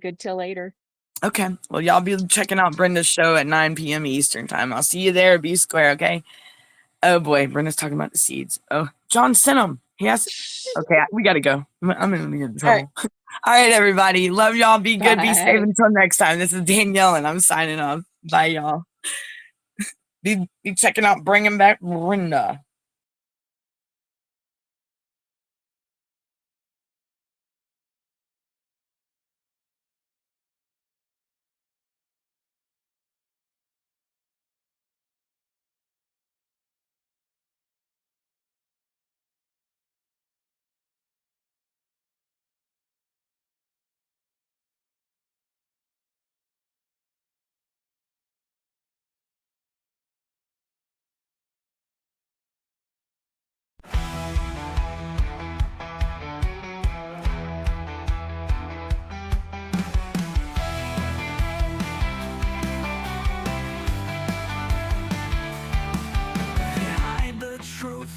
Speaker 4: good till later.
Speaker 3: Okay. Well, y'all be checking out Brenda's show at 9 p.m. Eastern time. I'll see you there at B Square, okay? Oh, boy. Brenda's talking about the seeds. Oh, John sent them. He has... Okay, we got to go. I'm going to get in trouble. All right, everybody. Love y'all. Be good. Be safe until next time. This is Danielle, and I'm signing off. Bye, y'all. Be checking out Bringing Back Brenda.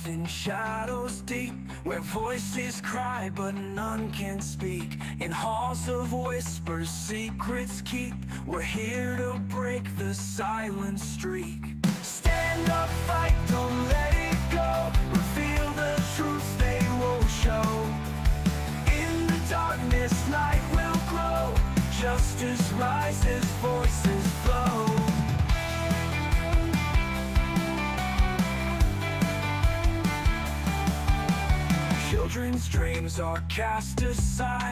Speaker 2: In shadows deep, where voices cry but none can speak, in halls of whispers secrets keep, we're here to break the silent streak. Stand up, fight, don't let it go, reveal the truth they won't show. In the darkness light will grow, justice rises, voices flow. Children's dreams are cast aside.